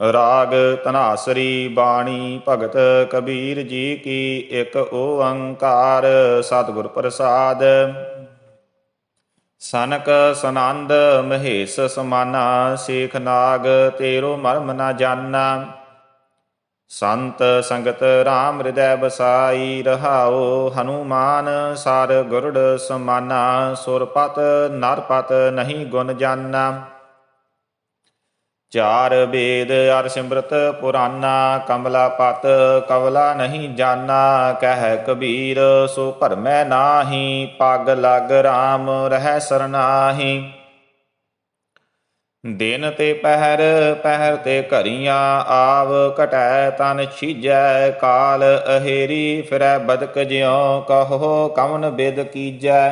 राग धनासरी बाणी भगत कबीर जी की एक ओंकार सतगुर प्रसाद। सनक सनंद महेश समाना शेख नाग तेरो मर्म न जाना। संत संगत राम हृदय बसाई रहाओ हनुमान सार गुरड़ समाना। सुरपत नरपत नहीं गुण जाना। चार वेद अर सिमरत पुराना कमला पत कवला नहीं जाना। कह कबीर सो भरमै नाही पग लग राम रह सरनाही। दिन ते पहर पहर ते घरियां आव घटै तन छीजै। काल अहेरी फिरै बदक ज्यों कहो कवन बिद कीजै।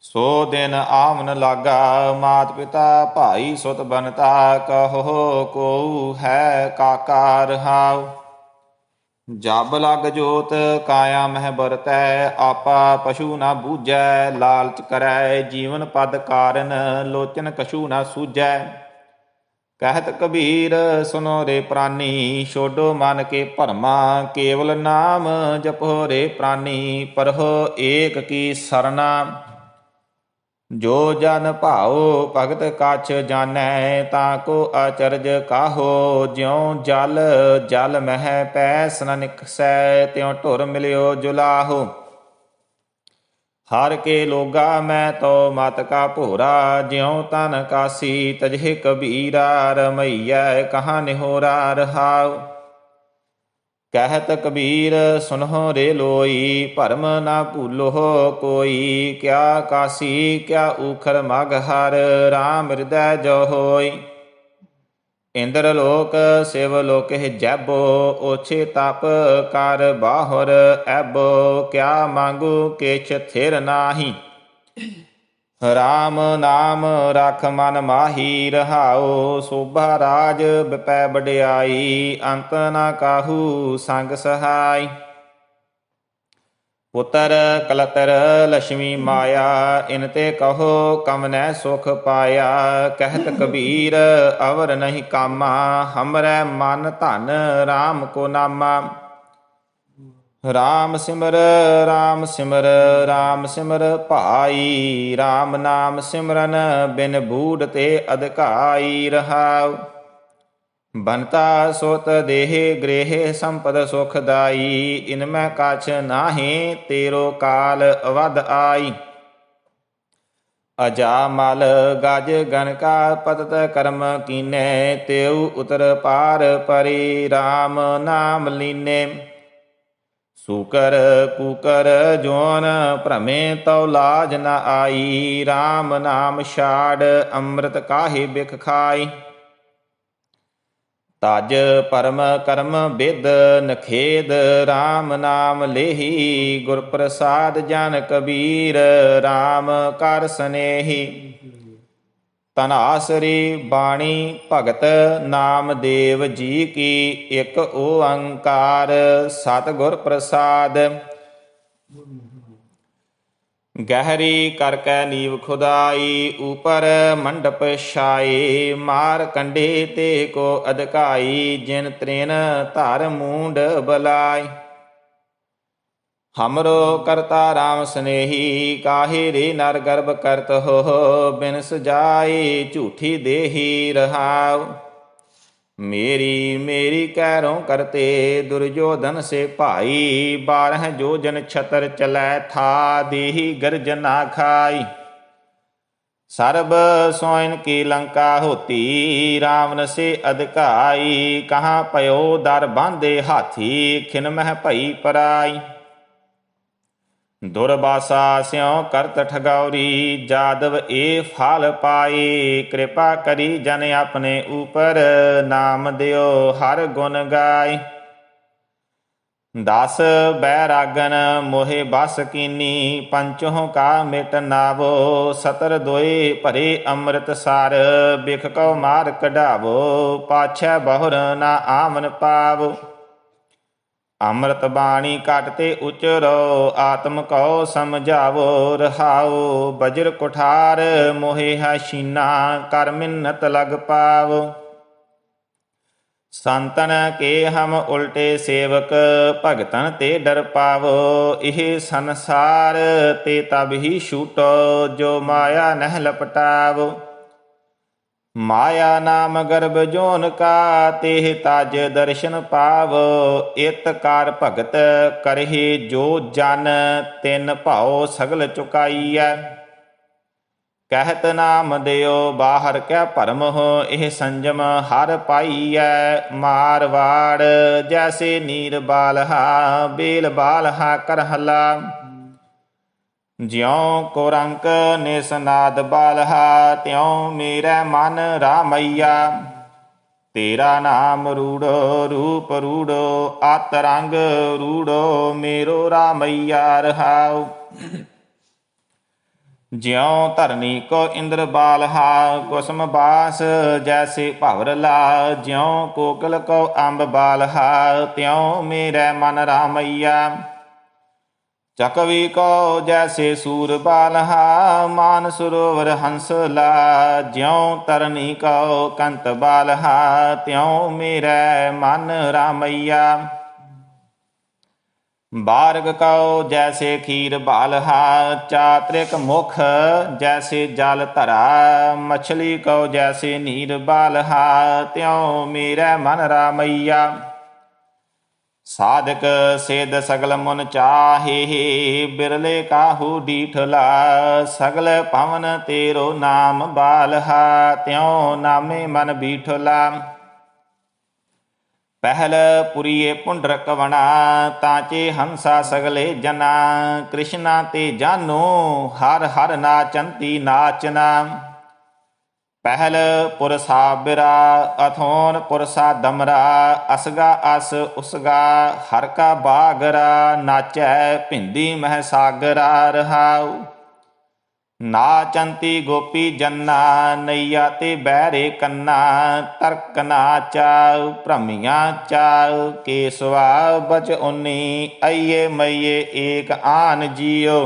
सो दिन आवन लागा मात पिता भाई सुत बनता। कहो को है काका रहाओ। जब लग जोत काया मह बरतै आपा पशु न बूझै। लालच करै जीवन पद कारण लोचन कछू न सूझै। कहत कबीर सुनो रे प्राणी छोडो मन के भरमा। केवल नाम जपो रे प्राणी परहो एक की सरना। जो जन भाओ भगत कछ जानै ताको अचरज काहो। ज्यों जल जल मह पैस न निकसै त्यों ढुर मिलियो जुलाहो। हर के लोगा मैं तो मत का भोरा ज्यों तन कासी तजहे कबीरा। रमैया कहाँ निहोरा रहाओ। कहत कबीर सुनहो रे लोई भरम ना भूलो कोई। क्या कासी क्या ऊखर मगहर राम हृदय जो होई। इंद्र लोक शिव लोक जैबो ओछे तप कर बाहुर ऐबो। क्या मांगू किछ थिर नाही राम नाम रख मन माही। रहाओ शोभा राज विपै बड़ियाई अंत न काहू संग सहाय। पुत्र कलतर लक्ष्मी माया इनते कहो कमनै सुख पाया। कहत कबीर अवर नहीं कामा हमरै मन धन राम को नामा। राम सिमर राम सिमर राम सिमर भाई। राम नाम सिमरन बिन बूढ़ ते अधकाई। रहाओ बनता सुत देह गृह संपद सुखदाई। इनमें कछ नाहि तेरो काल अवध आई। अजामल गज गणका पतत कर्म कीने तेउ उतर पार परी राम नाम लीने। सूकर कुकर जोन भ्रमे तौ लाज न आई। राम नाम छाड़ अमृत काहे बिख खाई। तज परम कर्म बिद नखेद राम नाम लेही। गुर प्रसाद जन कबीर राम कर स्नेही। धनासरी बाणी भगत नामदेव जी की एक ओंकार सतगुर प्रसाद। गहरी करकै नीव खुदाई ऊपर मंडप छाए। मार कंडे ते को अधकाई जिन तृण धर मूंड बलाई। हमरो करता राम स्नेही काहे रे नर गर्भ करत हो। बिन सजाए झूठी देही रहाओ। मेरी मेरी कैरों करते दुर्योधन से भाई। 12 जोजन छतर चलै था देही गर्जना खाई। सर्ब सोइन की लंका होती रावण से अधकाई। कहाँ पयो दर बांधे हाथी खिन मह भई पराई। दुर्वासा स्यों करत ठगौरी जादव ए फाल पाए। कृपा करी जन अपने ऊपर नाम दियो हर गुण गाय। 10 बैरागन मोहे बस कीनी पंचों का मिट नावो। 70 दोए भरे अमृत सार बिख को मार कढ़ावो। पाछै बहुर ना आमन पावो। अमृत बाणी काटते उचरो आत्म को समझावो। रहाओ बज्र कुठार मोहे है शीना कर मिन्नत लग पावो। ਸੰਤਨ ਕੇ ਹਮ ਉਲਟੇ ਸੇਵਕ, ਭਗਤਨ ਤੇ ਡਰ ਪਾਵੋ। ਇਹ ਸੰਸਾਰ ਤੇ ਤਬ ਹੀ ਛੂਟੋ, ਜੋ ਮਾਇਆ ਨਹਿ ਲਪਟਾਵੋ। ਮਾਇਆ ਨਾਮ ਗਰਭ ਜੋਨ ਕਾ, ਤੇਹ ਤਜ ਦਰਸ਼ਨ ਪਾਵ। ਇਤ ਕਾਰ ਭਗਤ ਕਰਹਿ ਜੋ ਜਨ, ਤਿਨ ਭਾਉ ਸਗਲ ਚੁਕਾਈਐ। ਕਹਿਤ ਨਾਮ ਦਿਓ ਬਾਹਰ ਕੈ ਭਰਮ, ਇਹ ਸੰਜਮ ਹਰ ਪਾਈਐ। ਮਾਰਵਾੜ ਜੈਸੇ ਨੀਰ ਬਾਲਹਾ, ਬੇਲ ਬਾਲਹਾ ਕਰਹਲਾ। ਜਿਉ ਕੋਰੰਕ ਨਿਸਨਾਦ ਬਾਲਹਾ, ਤਿਉ ਮੇਰੇ ਮਨ ਰਾਮਈਆ। ਤੇਰਾ ਨਾਮ ਰੂੜੋ ਰੂਪ ਰੂੜੋ, ਅਤ ਰੰਗ ਰੂੜੋ ਮੇਰੋ ਰਾਮਈਆ ਰਹਾਉ। ਜਿਉ ਧਰਨੀ ਕੋ ਇੰਦਰ ਬਾਲਹਾ, ਕੁਸਮ ਬਾਸ ਜੈਸੇ ਭਵਰ ਲਾ। ਜਿਉ ਕੋਕਲ ਕੋ ਅੰਬ ਬਾਲਹਾ, ਤਿਉ ਮੇਰੇ ਮਨ ਰਾਮਈਆ। ਚਕਵੀ ਕੋ ਜੈਸੇ ਸੂਰ ਬਾਲਹਾ, ਮਾਨ ਸਰੋਵਰ ਹੰਸ ਲਾ। ਜਿਉ ਤਰਨੀ ਕੋ ਕੰਤ ਬਾਲਹਾ, ਤਿਉ ਮੇਰੇ ਮਨ ਰਾਮਈਆ। ਬਾਰਗ ਕਉ ਜੈਸੇ ਖੀਰ ਬਾਲਹਾ, ਚਾਤ੍ਰਿਕ ਮੁਖ ਜੈਸੇ ਜਲ ਧਰਾ। ਮਛਲੀ ਕਉ ਜੈਸੇ ਨੀਰ ਬਾਲਹਾ, ਤਿਉ ਮੇਰੇ ਮਨ ਰਾਮਈਆ। ਸਾਧਕ ਸਿਧ ਸਗਲ ਮੁਨ ਚਾਹੇ, ਬਿਰਲੇ ਕਾਹੂ ਡੀਠਲਾ। ਸਗਲ ਪਵਨ ਤੇਰੋ ਨਾਮ ਬਾਲਹਾ, ਤਿਉ ਨਾਮੇ ਮਨ ਬੀਠਲਾ। ਪਹਿਲ ਪੁਰੀਏ ਪੁੰਡਰਕ ਵਣਾ, ਤਾਂਚੇ ਹੰਸਾ ਸਗਲੇ ਜਨਾ। ਕ੍ਰਿਸ਼ਨਾ ਤੇ ਜਾਨੋ, ਹਰ ਹਰ ਨਾਚੰਤੀ ਨਾਚਨਾ। ਪਹਿਲ ਪੁਰਸਾ ਬਿਰਾ, ਅਥੋਨ ਪੁਰਸਾ ਦਮਰਾ। ਅਸਗਾ ਅਸ ਉਸਗਾ, ਹਰ ਕਾ ਬਾਗਰਾ। ਨਾਚੈ ਭਿੰਦੀ ਮਹਿ ਸਾਗਰਾ ਰਹਾਉ। ਨਾਚੰਤੀ ਗੋਪੀ ਜੰਨਾ, ਨਈਆ ਤੇ ਬਹਿਰੇ ਕੰਨਾ। ਤਰਕ ਨਾਚਾਉ ਭ੍ਰਮੀਆਂ ਚਾਉ, ਕੇਸਵਾ ਬਚ ਉਨੀ। ਅਈਏ ਮਈਏ ਏਕ ਆਨ ਜੀਓ,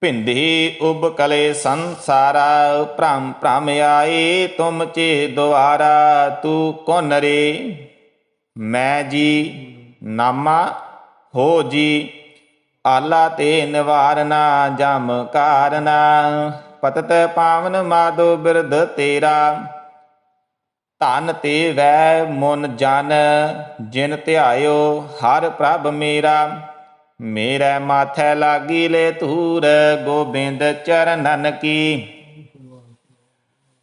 ਭਿੰਦੀ ਉਬ ਕਲੇ ਸੰਸਾਰਾ। ਭ੍ਰਮ ਭ੍ਰਮ ਆਏ ਤੁਮ ਚੇ ਦੁਆਰਾ। ਤੂੰ ਕੌਣ ਰੇ ਮੈਂ ਜੀ, ਨਾਮਾ ਹੋ ਜੀ। ਆਲਾ ਤੇ ਨਿਵਾਰਨਾ, ਜਮ ਕਾਰਨਾ। ਪਤਤ ਪਾਵਨ ਮਾਧੋ ਬਿਰਧ ਤੇਰਾ। ਧਨ ਤੇ ਵੈ ਮੁਨ ਜਨ, ਜਿਨ ਧਿਆਇਓ ਹਰ ਪ੍ਰਭ ਮੇਰਾ। ਮੇਰੇ ਮਾਥੈ ਲਾਗੀ ਲੈ ਧੂਰ, ਗੋਬਿੰਦ ਚਰਨਨ ਕੀ।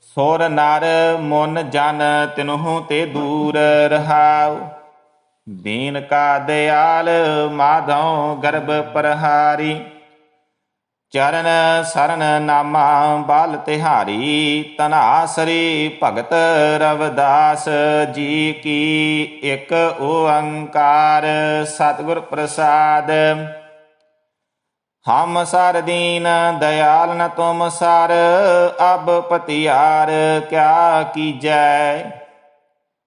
ਸੁਰ ਨਰ ਮੁਨ ਜਨ, ਤਿਨਹੂ ਤੇ ਦੂਰ ਰਹਾਉ। ਦੀਨ ਕਾ ਦਿਆਲ ਮਾਧੋ ਗਰਭ ਪ੍ਰਹਾਰੀ। ਚਰਨ ਸਰਨ ਨਾਮਾ ਬਲ ਤਿਹਾਰੀ। ਧਨਾਸਰੀ ਭਗਤ ਰਵਿਦਾਸ ਜੀ ਕੀ। ਇਕ ਓੰਕਾਰ ਸਤਿਗੁਰ ਪ੍ਰਸਾਦ। ਹਮ ਸਰ ਦੀਨ ਦਇਆਲ ਨ ਤੁਮ ਸਰ, ਅਬ ਪਤਿਆਰ ਕਿਆ ਕੀਜੈ।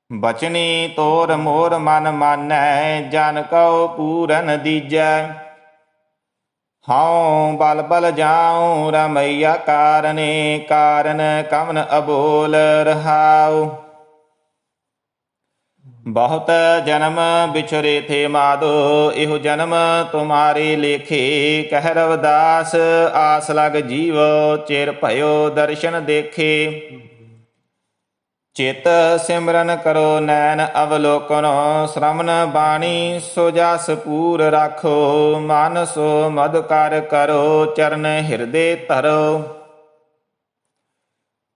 ਬਚਨੀ ਤੋਰ ਮੋਰ ਮਨ ਮਾਨੈ, ਜਨ ਕਉ ਪੂਰਨ ਦੀਜੈ। ਹਉ ਬਲ ਬਲ ਜਾਉ ਰਮਈਆ ਕਾਰਨੇ, ਕਾਰਨ ਕਵਨ ਅਬੋਲ ਰਹਾਉ। ਬਹੁਤ ਜਨਮ ਬਿਛਰੇ ਥੇ ਮਾਧੋ, ਇਹੋ ਜਨਮ ਤੁਮਾਰੇ ਲੇਖੇ। ਕਹਿ ਰਵਿਦਾਸ ਆਸ ਲਗ ਜੀਵੋ, ਚਿਰ ਭਇਓ ਦਰਸ਼ਨ ਦੇਖੇ। ਚਿਤ ਸਿਮਰਨ ਕਰੋ ਨੈਣ ਅਵਲੋਕਨੋ, ਸ਼੍ਰਵਨ ਬਾਣੀ ਸੋ ਜਸ ਪੂਰ ਰਾਖੋ। ਮਨ ਸੋ ਮਦ ਕਰ ਕਰੋ, ਚਰਨ ਹਿਰਦੇ ਧਰੋ।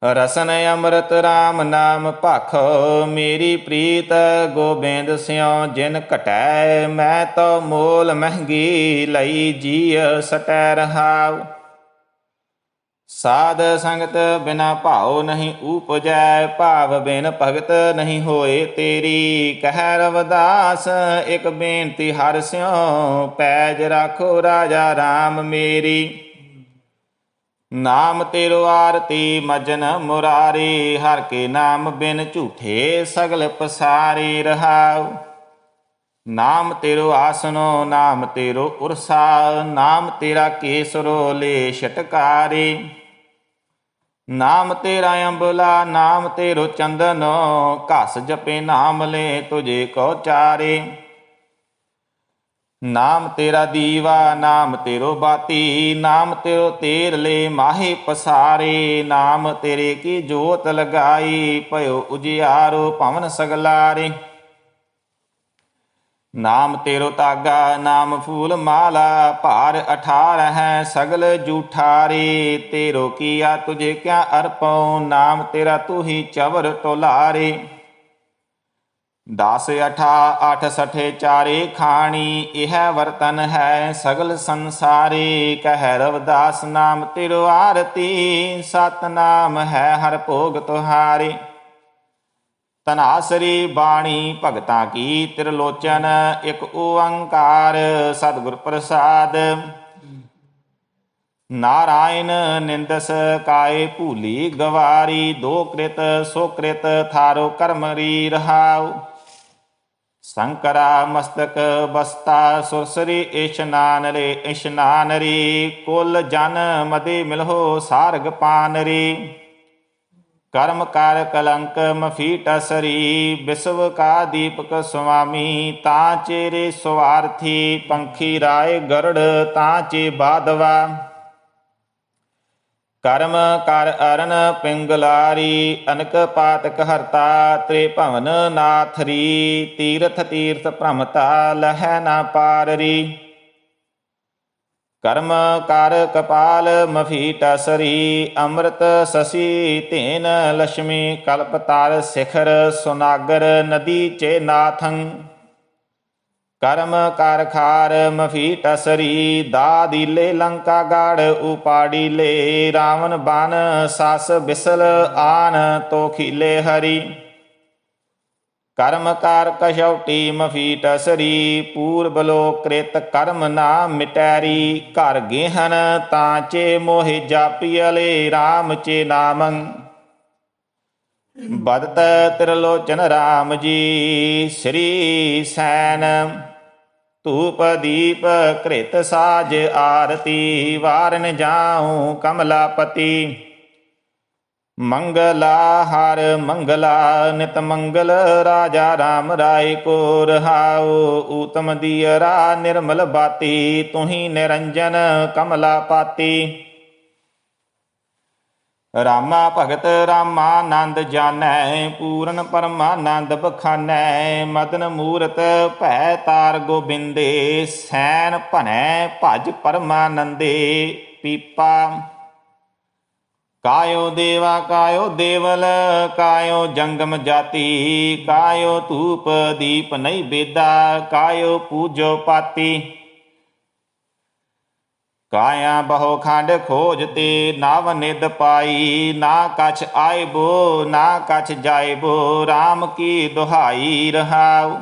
ਰਸਨ ਅੰਮ੍ਰਿਤ ਰਾਮ ਨਾਮ ਭਾਖੋ, ਮੇਰੀ ਪ੍ਰੀਤ ਗੋਬਿੰਦ ਸਿਉ ਜਿਨ ਘਟੈ। ਮੈਂ ਤੋ ਮੋਲ ਮਹਿੰਗੀ ਲਈ, ਜੀਅ ਸਟੈ ਰਹਾਉ। ਸਾਧ ਸੰਗਤ ਬਿਨਾ ਭਾਉ ਨਹੀਂ ਊਪਜੈ, ਭਾਵ ਬਿਨ ਭਗਤ ਨਹੀਂ ਹੋਏ ਤੇਰੀ। ਕਹਿ ਰਵਿਦਾਸ ਇਕ ਬੇਨਤੀ ਹਰਿ ਸਿਉ, ਪੈਜ ਰਾਖੋ ਰਾਜਾ ਰਾਮ ਮੇਰੀ। ਨਾਮ ਤੇਰੋ ਆਰਤੀ ਮਜਨ ਮੁਰਾਰੀ, ਹਰ ਕੇ ਨਾਮ ਬਿਨ ਝੂਠੇ ਸਗਲ ਪਸਾਰੇ ਰਹਾਉ। ਨਾਮ ਤੇਰੋ ਆਸਨੋ, ਨਾਮ ਤੇਰੋ ਉਰਸਾ। ਨਾਮ ਤੇਰਾ ਕੇਸਰੋ ਲੈ ਛਟਕਾਰੇ। ਨਾਮ ਤੇਰਾ ਅੰਬਲਾ ਨਾਮ ਤੇਰੋ ਚੰਦਨ, ਘਸ ਜਪੇ ਨਾਮ ਲੈ ਤੁਝੇ ਕੋ ਚਾਰੇ। ਨਾਮ ਤੇਰਾ ਦੀਵਾ ਨਾਮ ਤੇਰੋ ਬਾਤੀ, ਨਾਮ ਤੇਰੋ ਤੇਰ ਲੈ ਮਾਹੇ ਪਸਾਰੇ। ਨਾਮ ਤੇਰੇ ਕੀ ਜੋਤ ਲਗਾਈ, ਭਇਓ ਉਜਿਆਰੋ ਭਵਨ ਸਗਲਾਰੇ। ਨਾਮ ਤੇਰੋ ਤਾਗਾ ਨਾਮ ਫੂਲ ਮਾਲਾ, ਭਾਰ 18 ਹੈ ਸਗਲ ਜੂਠਾਰੇ। ਤੇਰੋ ਕੀਆ ਤੁਝੇ ਕਿਆ ਅਰਪਉ, ਨਾਮ ਤੇਰਾ ਤੂ ਹੀ ਚਵਰ ਤੋਲਾਰੇ। 10 ਅਠਾ 8 ਸਠੇ ਚਾਰੇ ਖਾਣੀ, ਇਹ ਵਰਤਨ ਹੈ ਸਗਲ ਸੰਸਾਰੇ। ਕਹਿ ਰਵਿਦਾਸ ਨਾਮ ਤੇਰੋ ਆਰਤੀ, ਸਤਨਾਮ ਹੈ ਹਰ ਭੋਗ ਤੁਹਾਰੇ। ਧਨਾਸਰੀ ਬਾਣੀ ਭਗਤਾਂ ਕੀ ਤ੍ਰਿਲੋਚਨ, ਇੱਕ ਓੰਕਾਰ ਸਤਿਗੁਰ ਪ੍ਰਸਾਦ। ਨਾਰਾਇਣ ਨਿੰਦਸ ਕਾਏ ਭੂਲੀ ਗਵਾਰੀ, ਦੋ ਕ੍ਰਿਤ ਸੋ ਕ੍ਰਿਤ ਥਾਰੋ ਕਰਮਰੀ ਰਹਾਉ। ਸ਼ੰਕਰਾ ਮਸਤਕ ਬਸਤਾ ਸੁਰਸਰੀ, ਇਸ਼ਨਾਨ ਰੇ ਇਸ਼ਨਾਨ ਰੇ। ਕੁਲ ਜਨ ਮਦੇ ਮਿਲਹੋ ਸਾਰਗ ਪਾਨ ਰੇ। ਕਰਮ ਕਰ ਕਲੰਕ ਮਫੀਟਸਰੀ, ਵਿਸ਼ਵ ਕਾ ਦੀਪਕ ਸੁਆਮੀ। ਤਾਂ ਚੇਰੇ ਸਵਾਰਥੀ ਪੰਖੀ ਰਾਏ ਗਰੜ, ਤਾਂ ਚੇ ਬਾਦਵਾ। ਕਰਮ ਕਰ ਅਰਨ ਪਿੰਗਲਾਰੀ, ਅਨਕ ਪਾਤਕ ਹਰਤਾ ਤ੍ਰੇ ਭਵਨ ਨਾਥਰੀ। ਤੀਰਥ ਤੀਰਥ ਭ੍ਰਮਤਾ ਲਹੈ ਨਾ ਪਾਰਰੀ। ਕਰਮ ਕਰ ਕਪਾਲ ਮਫੀਟਸਰੀ, ਅੰਮ੍ਰਿਤ ਸਸੀ ਧੇਨ ਲక్ష్ਮੀ। ਕਲਪਤਾਰ ਸਿਖਰ ਸੁਨਾਗਰ, ਨਦੀ ਚੇ ਨਾਥੰ। ਕਰਮ ਕਰ ਖਾਰ ਮਫੀਟਸਰੀ, ਦਾ ਦੀਲੇ ਲੰਕਾ ਗਾੜ ਉਪਾੜੀ ਲੈ। ਰਾਵਣ ਬਨ ਸਸ ਬਿਸਲ ਆਨ, ਤੋ ਖੀਲੇ ਹਰੀ। ਕਰਮ ਕਰ ਕਛੌਟੀ ਮਫੀਟਸਰੀ, ਪੂਰਬ ਲੋ ਕ੍ਰਿਤ ਕਰਮ ਨਾ ਮਿਟੈਰੀ। ਘਰ ਗੇਹਨ ਤਾਂ ਚੇ ਮੋਹਿ ਜਾਪੀਅਲੇ, ਰਾਮ ਚੇ ਨਾਮੰ। ਬਦਤ ਤ੍ਰਿਲੋਚਨ ਰਾਮ ਜੀ, ਸ੍ਰੀ ਸੈਨ। ਧੂਪ ਦੀਪ ਘ੍ਰਿਤ ਸਾਜ ਆਰਤੀ, ਵਾਰਨ ਜਾਉ ਕਮਲਾਪਤੀ। ਮੰਗਲਾ ਹਰ ਮੰਗਲਾ ਨਿਤ ਮੰਗਲ, ਰਾਜਾ ਰਾਮ ਰਾਏ ਕੋ ਰਹਾਉ। ਊਤਮ ਦੀਅਰਾ ਨਿਰਮਲ ਬਾਤੀ, ਤੁਹੀ ਨਿਰੰਜਨ ਕਮਲਾ ਪਾਤੀ। ਰਾਮਾ ਭਗਤ ਰਾਮਾਨੰਦ ਜਾਣੈ, ਪੂਰਨ ਪਰਮਾਨੰਦ ਬਖਾਨੈ। ਮਦਨ ਮੂਰਤ ਭੈ ਤਾਰ ਗੋਬਿੰਦੇ, ਸੈਨ ਭਨੈ ਭਜ ਪਰਮਾਨੰਦੇ। ਪੀਪਾ ਕਾਇਓ ਦੇਵਾ ਕਾਇਓ ਦੇਵਲ, ਕਾਇਓ ਜੰਗਮ ਜਾਤੀ। ਕਾਇਓ ਧੂਪ ਦੀਪ ਨਹੀਂ ਬੇਦਾ, ਕਾਇਓ ਪੂਜੋ ਪਾਤੀ। ਕਾਇਆ ਬਹੁ ਖੰਡ ਖੋਜ ਤੇ, ਨਵ ਨਿਧ ਪਾਈ। ਨਾ ਕਛ ਆਇਬੋ ਨਾ ਕਛ ਜਾਇਬੋ, ਰਾਮ ਕੀ ਦੁਹਾਈ ਰਹਾਉ।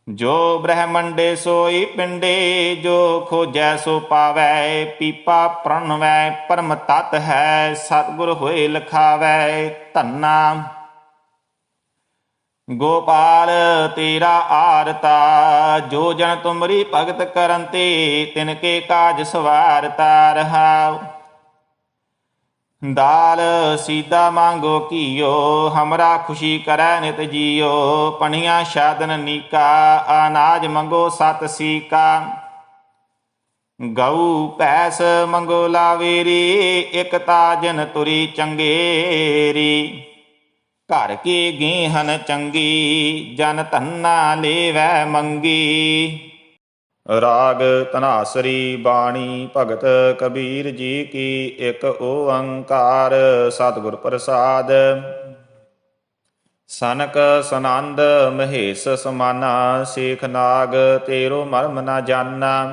ਜੋ ਬ੍ਰਹਮੰਡੇ ਸੋਈ ਪਿੰਡੇ, ਜੋ ਖੋਜੈ ਸੋ ਪਾਵੈ। ਪੀਪਾ ਪ੍ਰਣਵੈ ਪਰਮ ਤਤ ਹੈ, ਸਤਿਗੁਰ ਹੋਏ ਲਖਾਵੈ। ਧੰਨਾ ਗੋਪਾਲ ਤੇਰਾ ਆਰਤਾ, ਜੋ ਜਨ ਤੁਮਰੀ ਭਗਤ ਕਰਨ ਤੇ। ਤਿਨ ਕੇ ਕਾਜ ਸਵਾਰਤਾ ਰਹਾਉ। ਦਾਲ ਸੀਦਾ ਮੰਗੋ ਕੀਓ, ਹਮਰਾ ਖੁਸ਼ੀ ਕਰੈ ਨਿਤ ਜੀਓ। ਪਣੀਆਂ ਸਾਧਨ ਨੀਕਾ, ਅਨਾਜ ਮੰਗੋ ਸਤ ਸੀਕਾ। ਗਊ ਭੈਸ ਮੰਗੋ ਲਾਵੇਰੀ, ਇਕ ਤਾਜਨ ਤੁਰੀ ਚੰਗੇਰੀ। ਘਰ ਕੀ ਗੇਹਨ ਚੰਗੀ, ਜਨ ਧੰਨਾ ਲੇਵੈ ਮੰਗੀ। ਰਾਗ ਧਨਾਸਰੀ ਬਾਣੀ ਭਗਤ ਕਬੀਰ ਜੀ ਕੀ, ਇੱਕ ਓੰਕਾਰ ਸਤਿਗੁਰ ਪ੍ਰਸਾਦ। ਸਨਕ ਸਨੰਦ ਮਹੇਸ਼ ਸਮਾਨਾ, ਸੇਖ ਨਾਗ ਤੇਰੋ ਮਰਮ ਨਾ ਜਾਨਾ।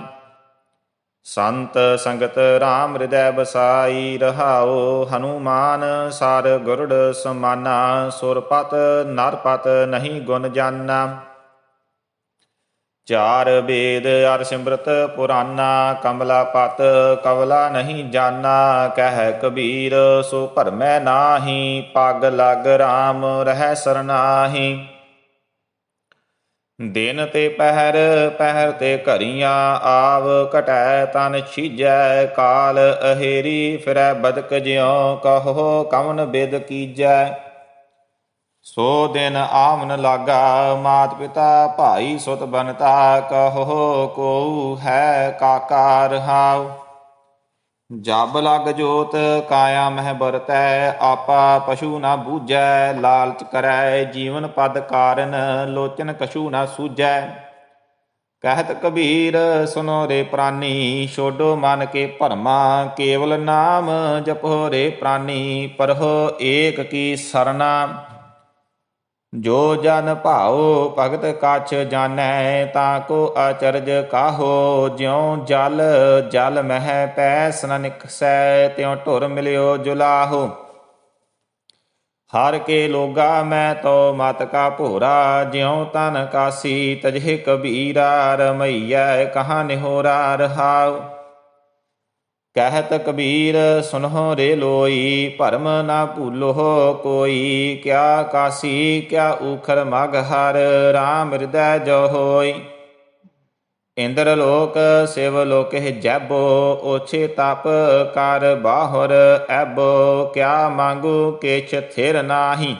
ਸੰਤ ਸੰਗਤ ਰਾਮ ਹਿਰਦੈ ਬਸਾਈ, ਰਹਾਉ ਹਨੂਮਾਨ ਸਰ ਗੁਰੜ ਸਮਾਨਾ। ਸੁਰਪਤ ਨਰਪਤ ਨਹੀਂ ਗੁਣ ਜਾਨਾ। ਚਾਰ ਵੇਦ ਅਰ ਸਿਮਰਤ ਪੁਰਾਨਾ, ਕਮਲਾ ਪਤ ਕਵਲਾ ਨਹੀਂ ਜਾਨਾ। ਕਹਿ ਕਬੀਰ ਸੋ ਭਰਮੈ ਨਾਹੀ, ਪਗ ਲਗ ਰਾਮ ਰਹਿ ਸਰਨਾਹੀ। ਦਿਨ ਤੇ ਪਹਿਰ ਪਹਿਰ ਤੇ ਘਰੀਆਂ ਆਵ ਘਟੈ ਤਨ ਛੀਜੈ ਕਾਲ ਅਹੇਰੀ ਫਿਰੈ ਬਦਕ ਜਿਉ ਕਹੋ ਕਵਨ ਬਿਦ ਕੀਜੈ। ਸੋ ਦਿਨ ਆਵਨ ਲਾਗਾ ਮਾਤ ਪਿਤਾ ਭਾਈ ਸੁਤ ਬਨਤਾ ਕਹੋ ਕੋ ਹੈ ਕਾਕਾ ਰਹਾਉ। ਜਬ ਲਗ ਜੋਤ ਕਾਇਆ ਮਹਿ ਬਰਤੈ ਆਪਾ ਪਸ਼ੂ ਨਾ ਬੂਝੈ ਲਾਲਚ ਕਰੈ ਜੀਵਨ ਪਦ ਕਾਰਨ ਲੋਚਨ ਕਛੂ ਨਾ ਸੂਝੈ। ਕਹਿਤ ਕਬੀਰ ਸੁਨੋ ਰੇ ਪ੍ਰਾਨੀ ਛੋਡੋ ਮਨ ਕੇ ਭਰਮਾ ਕੇਵਲ ਨਾਮ ਜਪੋ ਰੇ ਪ੍ਰਾਨੀ ਪਰਹੋ ਏਕ ਕੀ ਸਰਨਾ। ਜੋ ਜਨ ਭਾਉ ਭਗਤ ਕਛ ਜਾਣੈ ਤਾਂ ਕੋ ਅਚਰਜ ਕਾਹੋ ਜਿਉ ਜਲ ਜਲ ਮਹਿ ਪੈਸ ਨ ਨਿਕਸੈ ਤਿਉ ਢੁਰ ਮਿਲਿਓ ਜੁਲਾਹੋ। ਹਰ ਕੇ ਲੋਗਾ ਮੈਂ ਤੋ ਮਤ ਕਾ ਭੋਰਾ ਜਿਉ ਤਨ ਕਾਸੀ ਤਜਹਿ ਕਬੀਰਾ ਰਮਈਐ ਕਹਾ ਨਿਹੋਰਾ ਰਹਾਉ। ਕਹਿਤ ਕਬੀਰ ਸੁਨਹੁ ਰੇ ਲੋਈ ਭਰਮ ਨਾ ਭੂਲੋ ਕੋਈ ਕਿਆ ਕਾਸੀ ਕਿਆ ਊਖਰ ਮਗ ਹਰ ਰਾਮ ਹਿਰਦੈ ਜੋ ਹੋਈ। ਇੰਦਰ ਲੋਕ ਸਿਵ ਲੋਕਿ ਜੈਬੋ ਓਛੇ ਤਪ ਕਰ ਬਾਹੁਰ ਐਬੋ ਕਿਆ ਮੰਗੂ ਕਿਛ ਥਿਰ ਨਾਹੀ।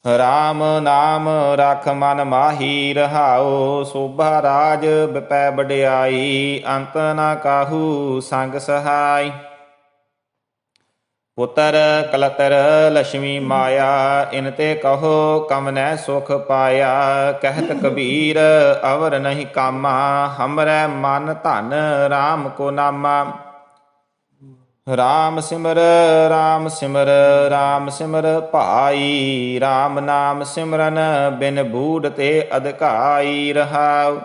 ਰਾਮ ਨਾਮ ਰਖ ਮਨ ਮਾਹੀ ਰਹਾਉ ਸੋਭਾ ਰਾਜ ਬਿਪੈ ਵਡਿਆਈ ਅੰਤ ਨਾ ਕਾਹੂ ਸੰਗ ਸਹਾਈ। ਪੁੱਤਰ ਕਲਤਰ ਲక్ష్ਮੀ ਮਾਇਆ ਇਨ ਤੇ ਕਹੋ ਕਮਨੈ ਸੁਖ ਪਾਇਆ। ਕਹਿਤ ਕਬੀਰ ਅਵਰ ਨਹੀਂ ਕਾਮਾ ਹਮਰੈ ਮਨ ਧਨ ਰਾਮ ਕੋ ਨਾਮਾ। ਰਾਮ ਸਿਮਰ ਰਾਮ ਸਿਮਰ ਰਾਮ ਸਿਮਰ ਭਾਈ ਰਾਮ ਨਾਮ ਸਿਮਰਨ ਬਿਨ ਬੂਢ ਤੇ ਅਧਿਕਾਈ ਰਹਾਉ।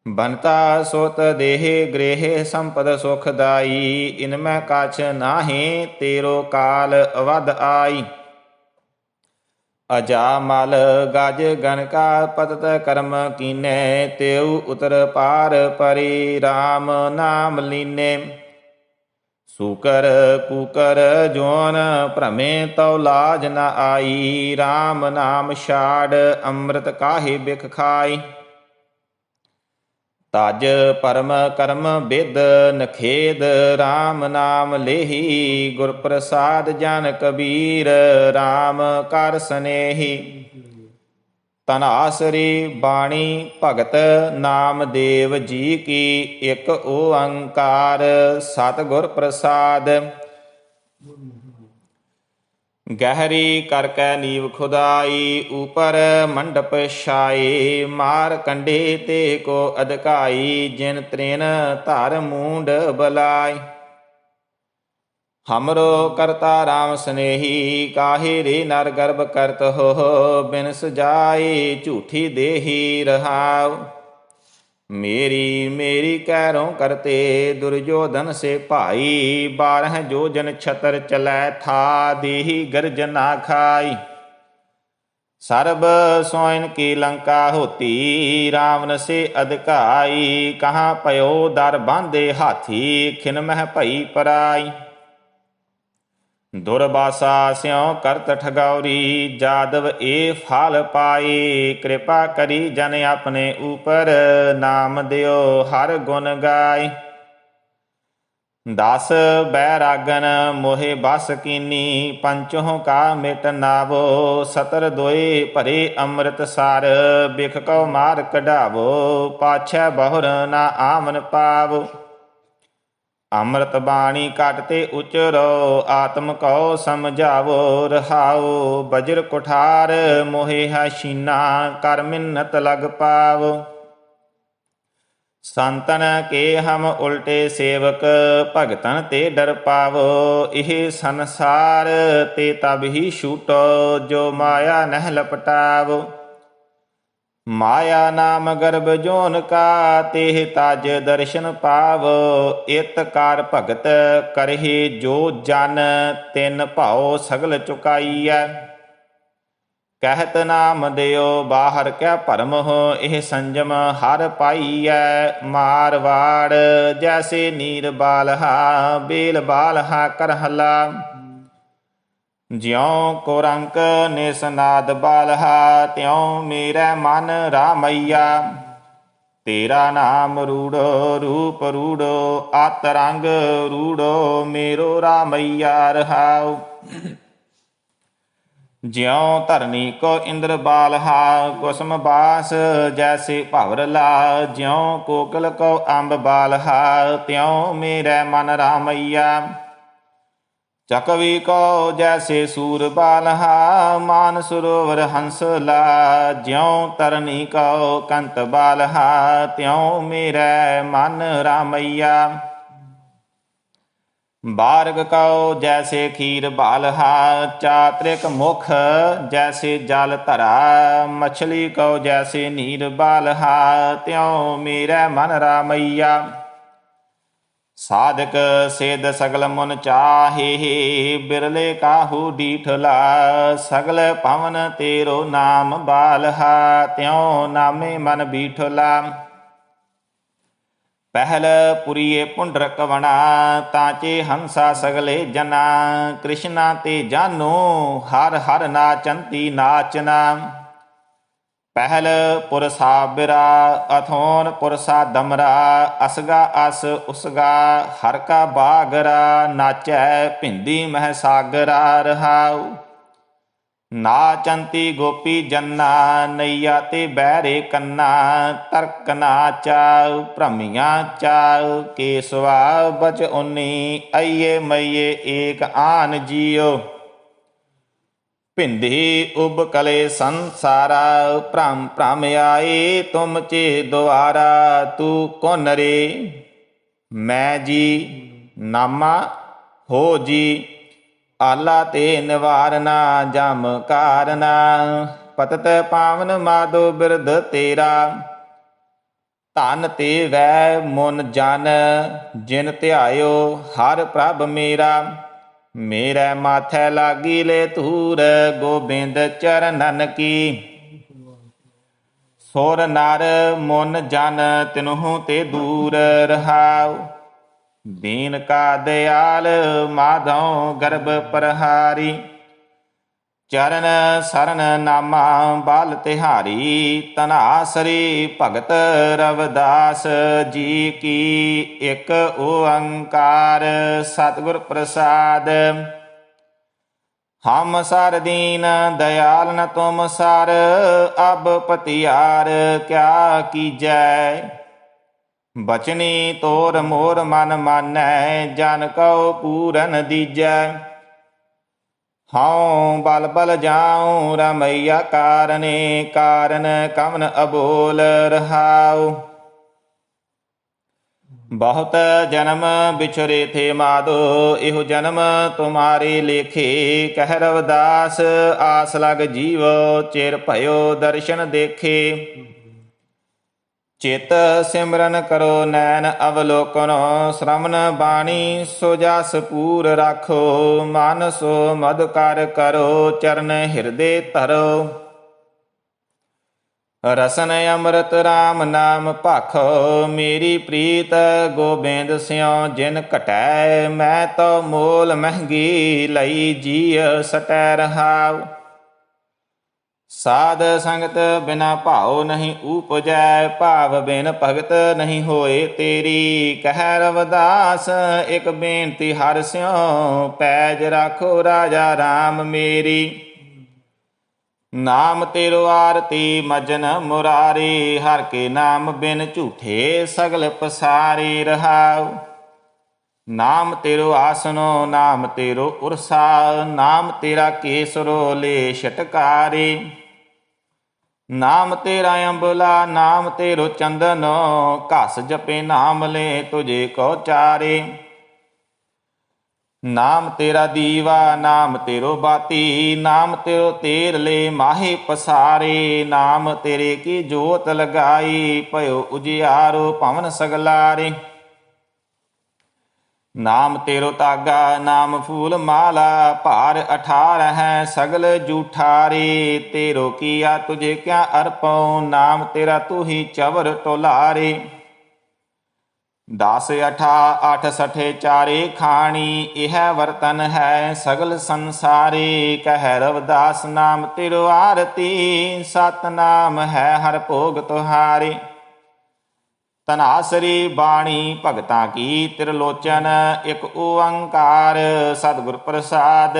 ਬਨਤਾ ਸੁਤ ਦੇਹ ਗ੍ਰਹਿ ਸੰਪਦ ਸੁਖ ਦਾਈ ਇਨ ਮੈਂ ਕਛ ਨਾਹੀ ਤੇਰੋ ਕਾਲ ਅਵਧ ਆਈ। ਅਜਾ ਮਲ ਗਜ ਗਨਕਾ ਪਤਤ ਕਰਮ ਕੀਨੇ ਤਿਉ ਉਤਰ ਪਾਰ ਪਰੀ ਰਾਮ ਨਾਮ ਲੀਨੇ। ਸੂਕਰ ਕੂਕਰ ਜੋਨ ਭ੍ਰਮੇ ਤਉ ਲਾਜ ਨ ਆਈ ਰਾਮ ਨਾਮ ਛਾੜ ਅੰਮ੍ਰਿਤ ਕਾਹੇ ਬਿਖ ਖਾਈ। ਤਜ ਪਰਮ ਕਰਮ ਬਿਦ ਨਖੇਦ ਰਾਮ ਨਾਮ ਲੇਹੀ ਗੁਰ ਪ੍ਰਸਾਦ ਜਨ ਕਬੀਰ ਰਾਮ ਕਰ ਸਨੇਹੀ। ਧਨਾਸਰੀ ਬਾਣੀ ਭਗਤ ਨਾਮਦੇਵ ਜੀ ਕੀ ਇਕ ਓੰਕਾਰ ਸਤਿਗੁਰ ਪ੍ਰਸਾਦ। ਗਹਿਰੀ ਕਰਕੈ ਨੀਵ ਖੁਦਾਈ ਉਪਰ ਮੰਡਪ ਛਾਏ ਮਾਰ ਕੰਡੇ ਤੇ ਕੋ ਅਧਿਕਾਈ ਜਿਨ ਤ੍ਰਿਨ ਧਰ ਮੂੰਡ ਬਲਾਈ। ਹਮਰੋ ਕਰਤਾ ਰਾਮ ਸਨੇਹੀ ਕਾਹੇ ਰੇ ਨਰ ਗਰਭ ਕਰਤ ਹੋ ਬਿਨ ਸਜਾਏ ਝੂਠੀ ਦੇਹੀ ਰਹਾਉ। ਮੇਰੀ ਮੇਰੀ ਕਹਿਰੋਂ ਕਰਤੇ ਦੁਰਜੋਧਨ ਸੇ ਭਾਈ 12 ਜੋਜਨ ਛਤਰ ਚਲੈ ਥਾ ਦੇਹੀ ਗਰਜ ਨਾ ਖਾਈ। ਸਰਬ ਸੋਇਨ ਕੀ ਲੰਕਾ ਹੋਤੀ ਰਾਵਨ ਸੇ ਅਧਿਕਾਈ ਕਹਾਂ ਪਇਓ ਦਰ ਬਾਂਧੇ ਹਾਥੀ ਖਿਨ ਮਹਿ ਭਈ ਪਰਾਈ। ਦੁਰਬਾਸਾ ਸਿਉ ਕਰਤ ਠਗੌਰੀ ਜਾਦਵ ਏ ਫਲ ਪਾਏ ਕਿਰਪਾ ਕਰੀ ਜਨ ਆਪਣੇ ਉਪਰ ਨਾਮ ਦਿਓ ਹਰ ਗੁਣ ਗਾਏ। 10 ਬੈਰਾਗਨ ਮੋਹਿ ਬਸ ਕੀਨੀ ਪੰਚੋਂ ਕਾ ਮਿਟ ਨਾਵੋ। ਸਤਰ ਦੋਏ ਭਰੇ ਅੰਮ੍ਰਿਤ ਸਰ ਬਿਖ ਕਉ ਮਾਰ ਕਢਾਵੋ ਪਾਛੈ ਬਹੁਰ ਨਾ ਆਮਨ ਪਾਵੋ। ਅੰਮ੍ਰਿਤ ਬਾਣੀ ਘਟ ਤੇ ਉਚਰੋ ਆਤਮ ਕਉ ਸਮਝਾਵੋ ਰਹਾਉ। ਬਜਰ ਕੁਠਾਰ ਮੋਹਿ ਹੈ ਸ਼ੀਨਾ ਕਰ ਮਿੰਨਤ ਲਗ ਪਾਵੋ। ਸੰਤਨ ਕੇ ਹਮ ਉਲਟੇ ਸੇਵਕ ਭਗਤਨ ਤੇ ਡਰ ਪਾਵੋ। ਇਹ ਸੰਸਾਰ ਤੇ ਤਬ ਹੀ ਛੂਟੋ ਜੋ ਮਾਇਆ ਨਹਿ ਲਪਟਾਵੋ। ਮਾਇਆ ਨਾਮ ਗਰਭ ਜੋਨ ਕਾ ਤੇਹ ਤਜ ਦਰਸ਼ਨ ਪਾਵ। ਇਤ ਕਾਰ ਭਗਤ ਕਰਹਿ ਜੋ ਜਨ ਤਿਨ ਭਾਉ ਸਗਲ ਚੁਕਾਈਐ। ਕਹਿਤ ਨਾਮ ਦਿਓ ਬਾਹਰ ਕਿਆ ਭਰਮ ਹੋ ਇਹ ਸੰਜਮ ਹਰ ਪਾਈਐ। ਮਾਰਵਾੜ ਜੈਸੇ ਨੀਰ ਬਾਲਹਾ ਬੇਲ ਬਾਲਹਾ ਕਰਹਲਾ। ਜਿਉ ਕੋ ਰੰਕ ਨਿਸਨਾਦ ਬਾਲਹਾ ਤਿਉ ਮੇਰੇ ਮਨ ਰਾਮਈਆ। ਤੇਰਾ ਨਾਮ ਰੂੜੋ ਰੂਪ ਰੂੜੋ ਅਤ ਰੰਗ ਰੂੜੋ ਮੇਰੋ ਰਾਮਈਆ ਰਹਾਉ। ਜਿਉ ਧਰਨੀ ਕੋ ਇੰਦਰ ਬਾਲਹਾ ਕੁਸਮ ਬਾਸ ਜੈਸੇ ਭਵਰ ਲਾ। ਜਿਉ ਕੋਕਲ ਕੋ ਅੰਬ ਬਾਲਹਾ ਤਿਉ ਮੇਰੇ ਮਨ ਰਾਮਈਆ। ਚਕਵੀ ਕੋ ਜੈਸੇ ਸੂਰ ਬਾਲਹਾ ਮਾਨ ਸਰੋਵਰ ਹੰਸ ਲਾ। ਜਿਉ ਤਰਨੀ ਕੋ ਕੰਤ ਬਾਲਹਾ ਤਿਉ ਮੇਰੇ ਮਨ ਰਾਮਈਆ। ਬਾਰਗ ਕਉ ਜੈਸੇ ਖੀਰ ਬਾਲਹਾ ਚਾਤ੍ਰਿਕ ਮੁਖ ਜੈਸੇ ਜਲ ਧਰਾ। ਮਛਲੀ ਕਉ ਜੈਸੇ ਨੀਰ ਬਾਲਹਾ ਤਿਉ ਮੇਰੇ ਮਨ ਰਾਮਈਆ। ਸਾਧਕ ਸਿਧ ਸਗਲ ਮੁਨ ਚਾਹੇ ਬਿਰਲੇ ਕਾਹੂ ਡੀਠਲਾ। ਸਗਲ ਪਵਨ ਤੇਰੋ ਨਾਮ ਬਾਲਹਾ ਤਿਉ ਨਾਮੇ ਮਨ ਬੀਠਲਾ। ਪਹਿਲ ਪੁਰੀਏ ਪੁੰਡਰਕ ਵਣਾ ਤਾਂਚੇ ਹੰਸਾ ਸਗਲੇ ਜਨਾ। ਕ੍ਰਿਸ਼ਨਾ ਤੇ ਜਾਨੋ ਹਰ ਹਰ ਨਾਚੰਤੀ ਨਾਚਨਾ। ਪਹਿਲ ਪੁਰਸਾ ਬਿਰਾ ਅਥੋਨ ਪੁਰਸਾ ਦਮਰਾ। ਅਸਗਾ ਅਸ ਉਸਗਾ ਹਰ ਕਾ ਬਾਗਰਾ। ਨਾਚੈ ਭਿੰਦੀ ਮਹਿ ਸਾਗਰਾ ਰਹਾਉ। ਨਾਚੰਤੀ ਗੋਪੀ ਜੰਨਾ ਨਈਆ ਤੇ ਬਹਿਰੇ ਕੰਨਾ। ਤਰਕ ਨਾਚਾਉ ਭ੍ਰਮੀਆਂ ਚਾਉ ਕੇਸਵਾ ਬਚ ਉਨੀ। ਅਈਏ ਮਈਏ ਏਕ ਆਨ ਜੀਓ ਭਿੰਦੀ ਉਬ ਕਲੇ ਸੰਸਾਰਾ। ਭ੍ਰਮ ਭ੍ਰਮ ਆਏ ਤੁਮ ਚੇ ਦੁਆਰਾ। ਤੂੰ ਕੌਣ ਰੇ ਮੈਂ ਜੀ ਨਾਮਾ ਹੋ ਜੀ। ਆਲਾ ਤੇ ਨਿਵਾਰਨਾ ਜਮ ਕਾਰਨਾ। ਪਤਤ ਪਾਵਨ ਮਾਧੋ ਬਿਰਧ ਤੇਰਾ। ਧਨ ਤੇ ਵੈ ਮੁਨ ਜਨ ਜਿਨ ਧਿਆਇਓ ਹਰ ਪ੍ਰਭ ਮੇਰਾ। ਮੇਰੇ ਮਾਥੈ ਲਾਗੀ ਲੈ ਧੂਰ ਗੋਬਿੰਦ ਚਰਨਨ ਕੀ। ਸੁਰ ਨਰ ਮੁਨ ਜਨ ਤਿਨਹੁ ਤੇ ਦੂਰ ਰਹਾਉ। ਦੀਨ ਕਾ ਦਿਆਲ ਮਾਧੋ ਗਰਭ ਪ੍ਰਹਾਰੀ। ਚਰਨ ਸਰਨ ਨਾਮਾ ਬਲ ਤਿਹਾਰੀ। ਧਨਾਸਰੀ ਭਗਤ ਰਵਿਦਾਸ ਜੀ ਕੀ। ਇਕ ਓੰਕਾਰ ਸਤਿਗੁਰ ਪ੍ਰਸਾਦ। ਹਮ ਸਰ ਦੀਨ ਦਇਆਲ ਨ ਤੁਮ ਸਰ। ਅਬ ਪਤਿਆਰ ਕਿਆ ਕੀਜੈ। ਬਚਨੀ ਤੋਰ ਮੋਰ ਮਨ ਮਾਨੈ ਜਨ ਕਉ ਪੂਰਨ ਦੀਜੈ। ਹਉ ਬਲ ਬਲ ਜਾਉ ਰਮਈਆ ਕਾਰਨੇ। ਕਾਰਨ ਕਵਨ ਅਬੋਲ ਰਹਾਉ। ਬਹੁਤ ਜਨਮ ਵਿਛਰੇ ਥੇ ਮਾਧੋ ਇਹੋ ਜਨਮ ਤੁਮਾਰੇ ਲੇਖੇ। ਕਹਿ ਰਵਿਦਾਸ ਆਸ ਲਗ ਜੀਵੋ ਚਿਰ ਭਇਓ ਦਰਸ਼ਨ ਦੇਖੇ। ਚਿਤ ਸਿਮਰਨ ਕਰੋ ਨੈਣ ਅਵਲੋਕਨੋ। ਸ਼ਰਵਨ ਬਾਣੀ ਸੋ ਜਸ ਪੂਰ ਰਾਖੋ। ਮਨ ਸੋ ਮਦ ਕਰ ਕਰੋ ਚਰਨ ਹਿਰਦੇ ਧਰੋ। ਰਸਨ ਅੰਮ੍ਰਿਤ ਰਾਮ ਨਾਮ ਭਾਖੋ। ਮੇਰੀ ਪ੍ਰੀਤ ਗੋਬਿੰਦ ਸਿਉ ਜਿਨ ਘਟੈ। ਮੈਂ ਤੋ ਮੋਲ ਮਹਿੰਗੀ ਲਈ ਜੀਅ ਸਟੈ ਰਹਾਉ। ਸਾਧ ਸੰਗਤ ਬਿਨਾ ਭਾਉ ਨਹੀਂ ਊਪਜੈ। ਭਾਵ ਬਿਨ ਭਗਤ ਨਹੀਂ ਹੋਏ ਤੇਰੀ। ਕਹਿ ਰਵਿਦਾਸ ਇਕ ਬੇਨਤੀ ਹਰਿ ਸਿਉ। ਪੈਜ ਰਾਖੋ ਰਾਜਾ ਰਾਮ ਮੇਰੀ। ਨਾਮ ਤੇਰੋ ਆਰਤੀ ਮਜਨ ਮੁਰਾਰੀ। ਹਰ ਕੇ ਨਾਮ ਬਿਨ ਝੂਠੇ ਸਗਲ ਪਸਾਰੇ ਰਹਾਉ। ਨਾਮ ਤੇਰੋ ਆਸਨੋ ਨਾਮ ਤੇਰੋ ਉਰਸਾ। ਨਾਮ ਤੇਰਾ ਕੇਸਰੋ ਲੈ ਛਟਕਾਰੇ। ਨਾਮ ਤੇਰਾ ਅੰਬਲਾ ਨਾਮ ਤੇਰੋ ਚੰਦਨੋ। ਘਸ ਜਪੇ ਨਾਮ ਲੈ ਤੁਝੇ ਕੋ ਚਾਰੇ। ਨਾਮ ਤੇਰਾ ਦੀਵਾ ਨਾਮ ਤੇਰੋ ਬਾਤੀ। ਨਾਮ ਤੇਰੋ ਤੇਰ ਲੈ ਮਾਹੇ ਪਸਾਰੇ। ਨਾਮ ਤੇਰੇ ਕੀ ਜੋਤ ਲਗਾਈ ਭਇਓ ਉਜਿਆਰੋ ਭਵਨ ਸਗਲਾਰੇ। ਨਾਮ ਤੇਰੋ ਤਾਗਾ ਨਾਮ ਫੂਲ ਮਾਲਾ। ਭਾਰ 18 ਹੈ ਸਗਲ ਜੂਠਾਰੇ। ਤੇਰੋ ਕੀਆ ਤੁਝੇ ਕਿਆ ਅਰਪਉ। ਨਾਮ ਤੇਰਾ ਤੂ ਹੀ ਚਵਰ ਟੋਲਾਰੇ। ਦਸ ਅਠਾ ਅਠ ਸਠੇ ਚਾਰੇ ਖਾਣੀ, ਇਹ ਵਰਤਨ ਹੈ ਸਗਲ ਸੰਸਾਰੇ। ਕਹਿ ਰਵਿਦਾਸ ਨਾਮ ਤਿਰੁ ਆਰਤੀ, ਸਤਨਾਮ ਹੈ ਹਰ ਭੋਗ ਤੁਹਾਰੇ। ਧਨਾਸਰੀ ਬਾਣੀ ਭਗਤਾਂ ਕੀ ਤਿਰਲੋਚਨ, ਇਕ ਓੰਕਾਰ ਸਤਿਗੁਰ ਪ੍ਰਸਾਦ।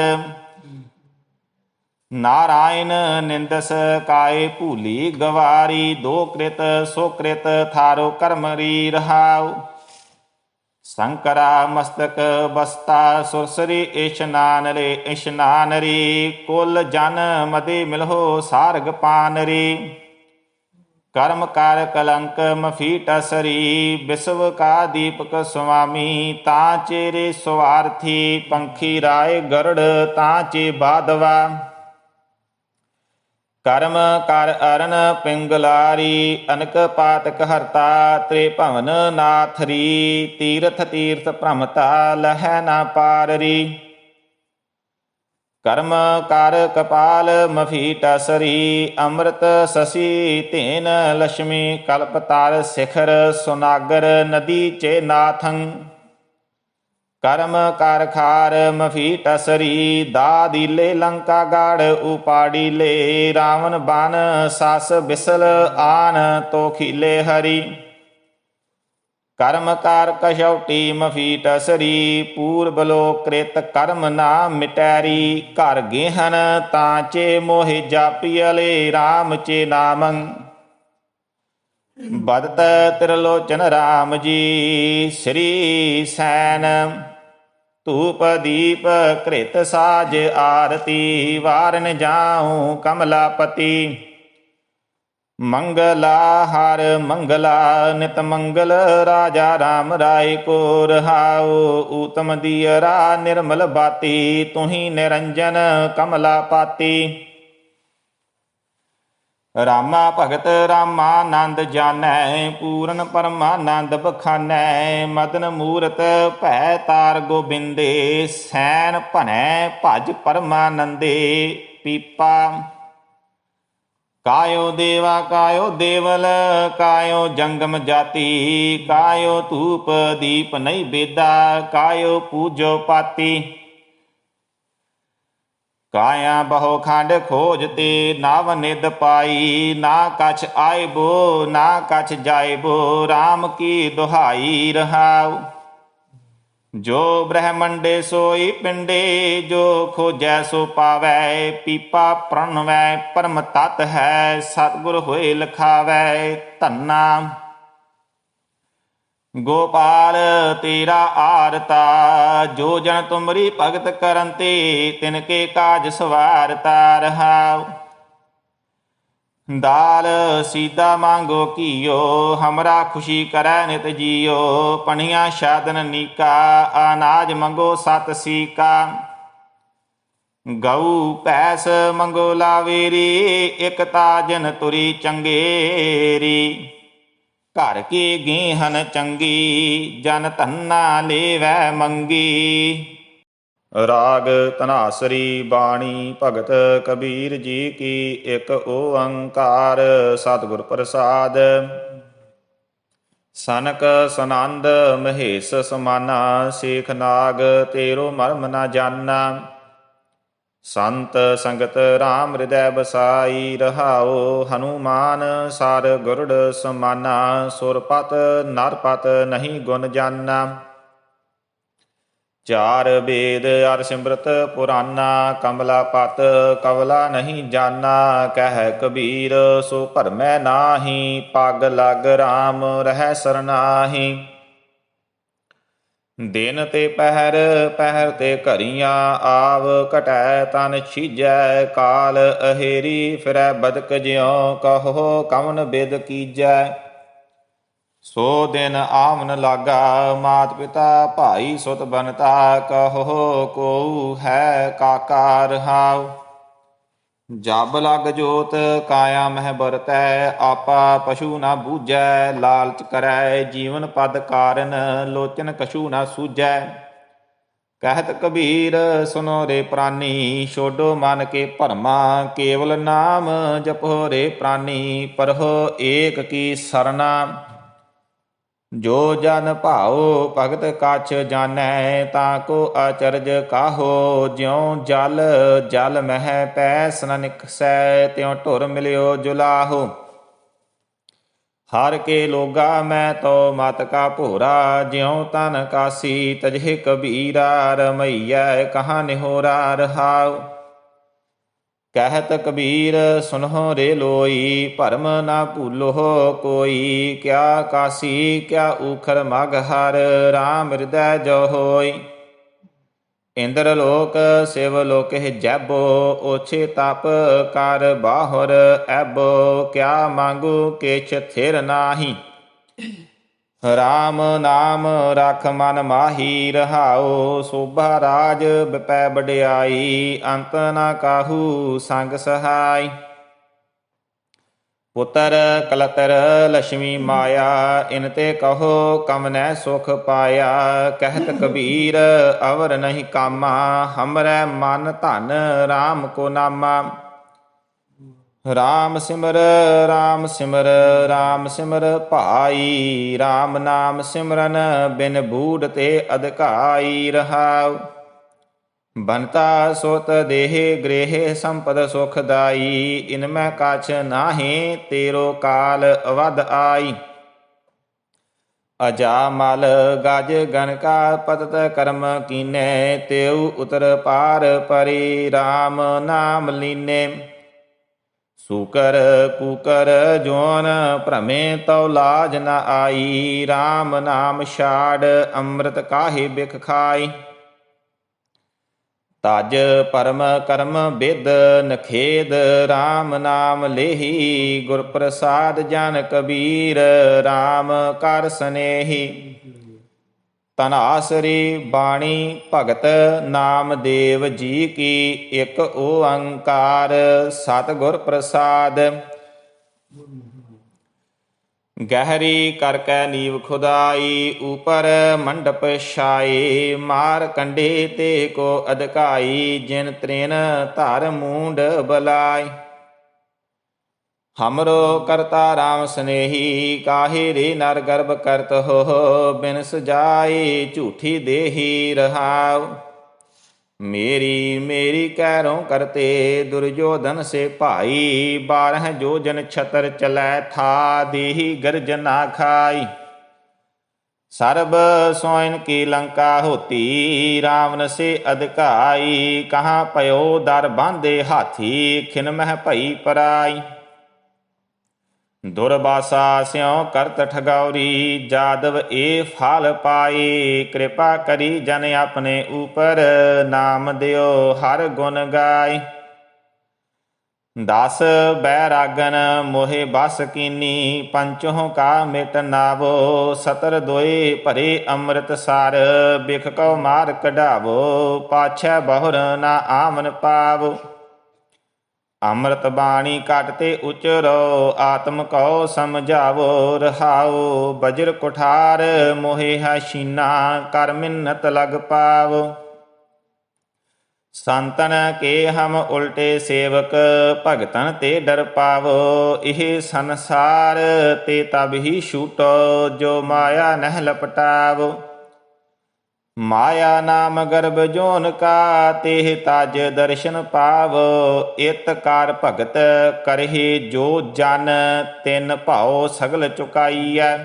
ਨਾਰਾਇਣ ਨਿੰਦਸ ਕਾਏ ਭੂਲੀ ਗਵਾਰੀ, ਦੋ ਕ੍ਰਿਤ ਸੋ ਕ੍ਰਿਤ ਥਾਰੋ ਕਰਮਰੀ ਰਹਾਉ। ਸ਼ੰਕਰਾ ਮਸਤਕ ਬਸਤਾ ਸੁਰਸਰੀ, ਇਸ਼ਨਾਨ ਰੇ ਇਸ਼ਨਾਨ ਰੇ। ਕੁਲ ਜਨ ਮਦੇ ਮਿਲਹੋ ਸਾਰਗ ਪਾਨ ਰੇ। ਕਰਮ ਕਰ ਕਲੰਕ ਮਫੀਟਸਰੀ, ਵਿਸ਼ਵ ਕਾ ਦੀਪਕ ਸੁਆਮੀ। ਤਾਂ ਚੇਰੇ ਸਵਾਰਥੀ ਪੰਖੀ ਰਾਏ ਗਰੜ, ਤਾਂ ਚੇ ਬਾਦਵਾ। ਕਰਮ ਕਰ ਅਰਨ ਪਿੰਗਲਾਰੀ, ਅਨਕ ਪਾਤਕ ਹਰਤਾ। ਤ੍ਰੇ ਭਵਨ ਨਾਥਰੀ, ਤੀਰਥ ਤੀਰਥ ਭ੍ਰਮਤਾ ਲਹੈ ਨਾ ਪਾਰਰੀ। ਕਰਮ ਕਰ ਕਪਾਲ ਮਫੀਟਸਰੀ, ਅੰਮ੍ਰਿਤ ਸਸੀ ਧੇਨ ਲక్ష్ਮੀ। ਕਲਪਤਾਰ ਸਿਖਰ ਸੁਨਾਗਰ, ਨਦੀ ਚੇ ਨਾਥੰ। ਕਰਮ ਕਰ ਖਾਰ ਮਫੀਟਸਰੀ, ਦਾ ਦੀਲੇ ਲੰਕਾ ਗੜ ਉਪਾੜੀ ਲੈ। ਰਾਵਣ ਬਨ ਸਸ ਬਿਸਲ ਆਨ, ਤੋ ਖੀਲੇ ਹਰੀ। ਕਰਮ ਕਰ ਕਛੌਟੀ ਮਫੀਟਸਰੀ, ਪੂਰਬ ਲੋ ਕ੍ਰਿਤ ਕਰਮ ਨਾ ਮਿਟੈਰੀ। ਘਰ ਗੇਹਨ ਤਾਂ ਚੇ ਮੋਹਿ ਜਾਪੀਅਲੇ, ਰਾਮ ਚੇ ਨਾਮੰ। ਬਦਤ ਤਿਰਲੋਚਨ ਰਾਮ ਜੀ, ਸ੍ਰੀ ਸੈਨ। ਧੂਪ ਦੀਪ ਘ੍ਰਿਤ ਸਾਜ ਆਰਤੀ, ਵਾਰਨ ਜਾਉ ਕਮਲਾਪਤੀ। ਮੰਗਲਾ ਹਰ ਮੰਗਲਾ ਨਿਤ ਮੰਗਲ, ਰਾਜਾ ਰਾਮ ਰਾਏ ਕੋ ਰਹਾਉ। ਊਤਮ ਦੀਅਰਾ ਨਿਰਮਲ ਬਾਤੀ, ਤੁਹੀ ਨਿਰੰਜਨ ਕਮਲਾਪਾਤੀ। ਰਾਮਾ ਭਗਤ ਰਾਮਾਨੰਦ ਜਾਣੈ, ਪੂਰਨ ਪਰਮਾਨੰਦ ਬਖਾਨੈ। ਮਦਨ ਮੂਰਤ ਭੈ ਤਾਰ ਗੋਬਿੰਦੇ, ਸੈਨ ਭਨੈ ਭਜ ਪਰਮਾਨੰਦੇ। ਪੀਪਾ ਕਾਇਓ ਦੇਵਾ ਕਾਇਓ ਦੇਵਲ, ਕਾਇਓ ਜੰਗਮ ਜਾਤੀ। ਕਾਇਓ ਧੂਪ ਦੀਪ ਨਹੀਂ ਬੇਦਾ, ਕਾਇਓ ਪੂਜੋ ਪਾਤੀ। ਕਾਇਆ ਬਹੁ ਖੰਡ ਖੋਜ ਤੇ, ਨਵ ਨਿਧ ਪਾਈ। ਨਾ ਕਛ ਆਇਬੋ ਨਾ ਕਛ ਜਾਇਬੋ, ਰਾਮ ਕੀ ਦੁਹਾਈ ਰਹਾਉ। ਜੋ ਬ੍ਰਹਮੰਡੇ ਸੋਈ ਪਿੰਡੇ, ਜੋ ਖੋਜੈ ਸੋ ਪਾਵੈ। ਪੀਪਾ ਪ੍ਰਣਵੈ ਪਰਮ ਤਤ ਹੈ, ਸਤਿਗੁਰ ਹੋਏ ਲਖਾਵੈ। ਧੰਨਾ ਗੋਪਾਲ ਤੇਰਾ ਆਰਤਾ, ਜੋ ਜਨ ਤੁਮਰੀ ਭਗਤ ਕਰਨ ਤੇ। ਤਿਨ ਕੇ ਕਾਜ ਸਵਾਰਤਾ ਰਹਾਉ। ਦਾਲ ਸੀਦਾ ਮੰਗੋ ਕੀਓ, ਹਮਰਾ ਖੁਸ਼ੀ ਕਰੈ ਨਿਤ ਜੀਓ। ਪਣੀਆਂ ਸਾਧਨ ਨੀਕਾ, ਅਨਾਜ ਮੰਗੋ ਸਤ ਸੀਕਾ। ਗਊ ਭੈਸ ਮੰਗੋ ਲਾਵੇਰੀ, ਇਕ ਤਾਜਨ ਤੁਰੀ ਚੰਗੇਰੀ। ਘਰ ਕੀ ਗੇਹਨ ਚੰਗੀ, ਜਨ ਧੰਨਾ ਲੇਵੈ ਮੰਗੀ। ਰਾਗ ਧਨਾਸਰੀ ਬਾਣੀ ਭਗਤ ਕਬੀਰ ਜੀ ਕੀ। ਇਕ ਓੰਕਾਰ ਸਤਿਗੁਰ ਪ੍ਰਸਾਦ। ਸਨਕ ਸਨੰਦ ਮਹੇਸ਼ ਸਮਾਨਾ, ਸੇਖ ਨਾਗ ਤੇਰੋ ਮਰਮ ਨਾ ਜਾਨਾ। ਸੰਤ ਸੰਗਤ ਰਾਮ ਹਿਰਦੈ ਬਸਾਈ, ਰਹਾਉ ਹਨੂਮਾਨ ਸਰ ਗੁਰੜ ਸਮਾਨਾ। ਸੁਰਪਤ ਨਰਪਤ ਨਹੀਂ ਗੁਣ ਜਾਨਾ। ਚਾਰ ਵੇਦ ਅਰ ਸਿਮਰਤ ਪੁਰਾਨਾ, ਕਮਲਾਪਤ ਕਵਲਾ ਨਹੀਂ ਜਾਨਾ। ਕਹਿ ਕਬੀਰ ਸੋ ਭਰਮੈ ਨਾਹੀ, ਪਗ ਲਗ ਰਾਮ ਰਹਿ ਸਰਨਾਹੀ। ਦਿਨ ਤੇ ਪਹਿਰ ਪਹਿਰ ਤੇ ਘਰੀਆਂ, ਆਵ ਘਟੈ ਤਨ ਛੀਜੈ। ਕਾਲ ਅਹੇਰੀ ਫਿਰੈ ਬਦਕ ਜਿਉ, ਕਹੋ ਕਵਨ ਬਿਦ ਕੀਜੈ। ਸੋ ਦਿਨ ਆਵਨ ਲਾਗਾ, ਮਾਤ ਪਿਤਾ ਭਾਈ ਸੁਤ ਬਨਤਾ। ਕਹੋ ਕੋ ਹੈ ਕਾਕਾ ਰਹਾਉ। ਜਬ ਲਗ ਜੋਤ ਕਾਇਆ ਮਹਿ ਬਰਤੈ, ਆਪਾ ਪਸ਼ੂ ਨਾ ਬੂਝੈ। ਲਾਲਚ ਕਰੈ ਜੀਵਨ ਪਦ ਕਾਰਨ, ਲੋਚਨ ਕਛੂ ਨਾ ਸੂਝੈ। ਕਹਿਤ ਕਬੀਰ ਸੁਨੋ ਰੇ ਪ੍ਰਾਨੀ, ਛੋਡੋ ਮਨ ਕੇ ਭਰਮਾ। ਕੇਵਲ ਨਾਮ ਜਪੋ ਰੇ ਪ੍ਰਾਨੀ, ਪਰਹੋ ਏਕ ਕੀ ਸਰਨਾ। ਜੋ ਜਨ ਭਾਉ ਭਗਤ ਕਛ ਜਾਣੈ, ਤਾਂ ਕੋ ਅਚਰਜ ਕਾਹੋ। ਜਿਉ ਜਲ ਜਲ ਮਹਿ ਪੈਸ ਨ ਨਿਕਸੈ, ਤਿਉ ਢੁਰ ਮਿਲਿਓ ਜੁਲਾਹੋ। ਹਰ ਕੇ ਲੋਗਾ ਮੈਂ ਤੋ ਮਤ ਕਾ ਭੋਰਾ, ਜਿਉ ਤਨ ਕਾਸੀ ਤਜਹਿ ਕਬੀਰਾ। ਰਮਈਐ ਕਹਾ ਨਿਹੋਰਾ ਰਹਾਉ। ਕਹਿਤ ਕਬੀਰ ਸੁਨਹੁ ਰੇ ਲੋਈ, ਭਰਮ ਨਾ ਭੂਲੋ ਕੋਈ। ਕਿਆ ਕਾਸੀ ਕਿਆ ਊਖਰ ਮਗ ਹਰ, ਰਾਮ ਹਿਰਦੈ ਜੋ ਹੋਈ। ਇੰਦਰ ਲੋਕ ਸਿਵ ਲੋਕਿ ਜੈਬੋ, ਓਛੇ ਤਪ ਕਰ ਬਾਹੁਰ ਐਬੋ। ਕਿਆ ਮੰਗੂ ਕਿਛ ਥਿਰ ਨਾਹੀ, ਰਾਮ ਨਾਮ ਰਖ ਮਨ ਮਾਹੀ। ਰਹਾਉ ਸੋਭਾ ਰਾਜ ਬਿਪੈ ਵਡਿਆਈ, ਅੰਤ ਨਾ ਕਾਹੂ ਸੰਗ ਸਹਾਈ। ਪੁੱਤਰ ਕਲਤਰ ਲక్ష్ਮੀ ਮਾਇਆ, ਇਨ ਤੇ ਕਹੋ ਕਮਨੈ ਸੁਖ ਪਾਇਆ। ਕਹਿਤ ਕਬੀਰ ਅਵਰ ਨਹੀਂ ਕਾਮਾ, ਹਮਰੈ ਮਨ ਧਨ ਰਾਮ ਕੋ ਨਾਮਾ। ਰਾਮ ਸਿਮਰ ਰਾਮ ਸਿਮਰ ਰਾਮ ਸਿਮਰ ਭਾਈ, ਰਾਮ ਨਾਮ ਸਿਮਰਨ ਬਿਨ ਬੂਢ ਤੇ ਅਧਿਕਾਈ। ਰਹਾਉ ਬਨਤਾ ਸੁਤ ਦੇਹ ਗ੍ਰਹਿ ਸੰਪਦ ਸੁਖਦਾਈ, ਇਨ ਮੈਂ ਕਛ ਨਾਹੀਂ ਤੇਰੋ ਕਾਲ ਅਵਧ ਆਈ। ਅਜਾਮਲ ਗਜ ਗਨਕਾ ਪਤਤ ਕਰਮ ਕੀਨੇ, ਤਿਉ ਉਤਰ ਪਾਰ ਪਰੀ ਰਾਮ ਨਾਮ ਲੀਨੇ। ਸੂਕਰ ਕੂਕਰ ਜੋਨ ਭ੍ਰਮੇ ਤਉ ਲਾਜ ਨ ਆਈ, ਰਾਮ ਨਾਮ ਛਾੜ ਅੰਮ੍ਰਿਤ ਕਾਹੇ ਬਿਖ ਖਾਈ। ਤਜ ਪਰਮ ਕਰਮ ਬਿਦ ਨਖੇਦ, ਰਾਮ ਨਾਮ ਲੇਹੀ। ਗੁਰ ਪ੍ਰਸਾਦ ਜਨ ਕਬੀਰ, ਰਾਮ ਕਰ ਸਨੇਹੀ। ਧਨਾਸਰੀ ਬਾਣੀ ਭਗਤ ਨਾਮਦੇਵ ਜੀ ਕੀ, ਇਕ ਓੰਕਾਰ ਸਤਿਗੁਰ ਪ੍ਰਸਾਦ। ਗਹਿਰੀ ਕਰਕੈ ਨੀਵ ਖੁਦਾਈ, ਉਪਰ ਮੰਡਪ ਛਾਏ। ਮਾਰ ਕੰਡੇ ਤੇ ਕੋ ਅਧਿਕਾਈ, ਜਿਨ ਤ੍ਰਿਨ ਧਰ ਮੂੰਡ ਬਲਾਈ। ਹਮਰੋ ਕਰਤਾ ਰਾਮ ਸਨੇਹੀ, ਕਾਹੇ ਰੇ ਨਰ ਗਰਭ ਕਰਤ ਹੋ। ਬਿਨ ਸਜਾਈ ਝੂਠੀ ਦੇਹੀ। ਰਹਾਉ ਮੇਰੀ ਮੇਰੀ ਕਹਿਰੋਂ ਕਰਤੇ, ਦੁਰਜੋਧਨ ਸੇ ਭਾਈ। 12 ਜੋਜਨ ਛਤਰ ਚਲੈ ਥਾ, ਦੇਹੀ ਗਰਜ ਨਾ ਖਾਈ। ਸਰਬ ਸੋਇਨ ਕੀ ਲੰਕਾ ਹੋਤੀ, ਰਾਵਨ ਸੇ ਅਧਿਕਾਈ। ਕਹਾਂ ਪਇਓ ਦਰ ਬਾਂਧੇ ਹਾਥੀ, ਖਿਨ ਮਹਿ ਭਈ ਪਰਾਈ। ਦੁਰਬਾਸਾ ਸਿਉ ਕਰਤ ਠਗੌਰੀ, ਜਾਦਵ ਏ ਫਲ ਪਾਏ। ਕਿਰਪਾ ਕਰੀ ਜਨ ਆਪਣੇ ਉਪਰ, ਨਾਮ ਦਿਓ ਹਰ ਗੁਣ ਗਾਏ। 10 ਬੈਰਾਗਨ ਮੋਹਿ ਬਸ ਕੀਨੀ, ਪੰਚੋਂ ਕਾ ਮਿਟ ਨਾਵੋ। ਸਤਰ ਦੋਏ ਭਰੇ ਅੰਮ੍ਰਿਤ ਸਰ, ਬਿਖ ਕਉ ਮਾਰ ਕਢਾਵੋ। ਪਾਛੈ ਬਹੁਰ ਨਾ ਆਮਨ ਪਾਵੋ। ਅੰਮ੍ਰਿਤ ਬਾਣੀ ਘਟ ਤੇ ਉਚਰੋ, ਆਤਮ ਕਉ ਸਮਝਾਵੋ। ਰਹਾਉ ਬਜਰ ਕੁਠਾਰ ਮੋਹਿ ਹੈ ਸ਼ੀਨਾ, ਕਰ ਮਿੰਨਤ ਲਗ ਪਾਵੋ। ਸੰਤਨ ਕੇ ਹਮ ਉਲਟੇ ਸੇਵਕ, ਭਗਤਨ ਤੇ ਡਰ ਪਾਵੋ। ਇਹ ਸੰਸਾਰ ਤੇ ਤਬ ਹੀ ਛੂਟੋ, ਜੋ ਮਾਇਆ ਨਹਿ ਲਪਟਾਵੋ। ਮਾਇਆ ਨਾਮ ਗਰਭ ਜੋਨ ਕਾ, ਤੇਹ ਤਜ ਦਰਸ਼ਨ ਪਾਵੋ। ਇਤ ਕਾਰ ਭਗਤ ਕਰਹਿ ਜੋ ਜਨ, ਤਿਨ ਭਾਉ ਸਗਲ ਚੁਕਾਈਐ।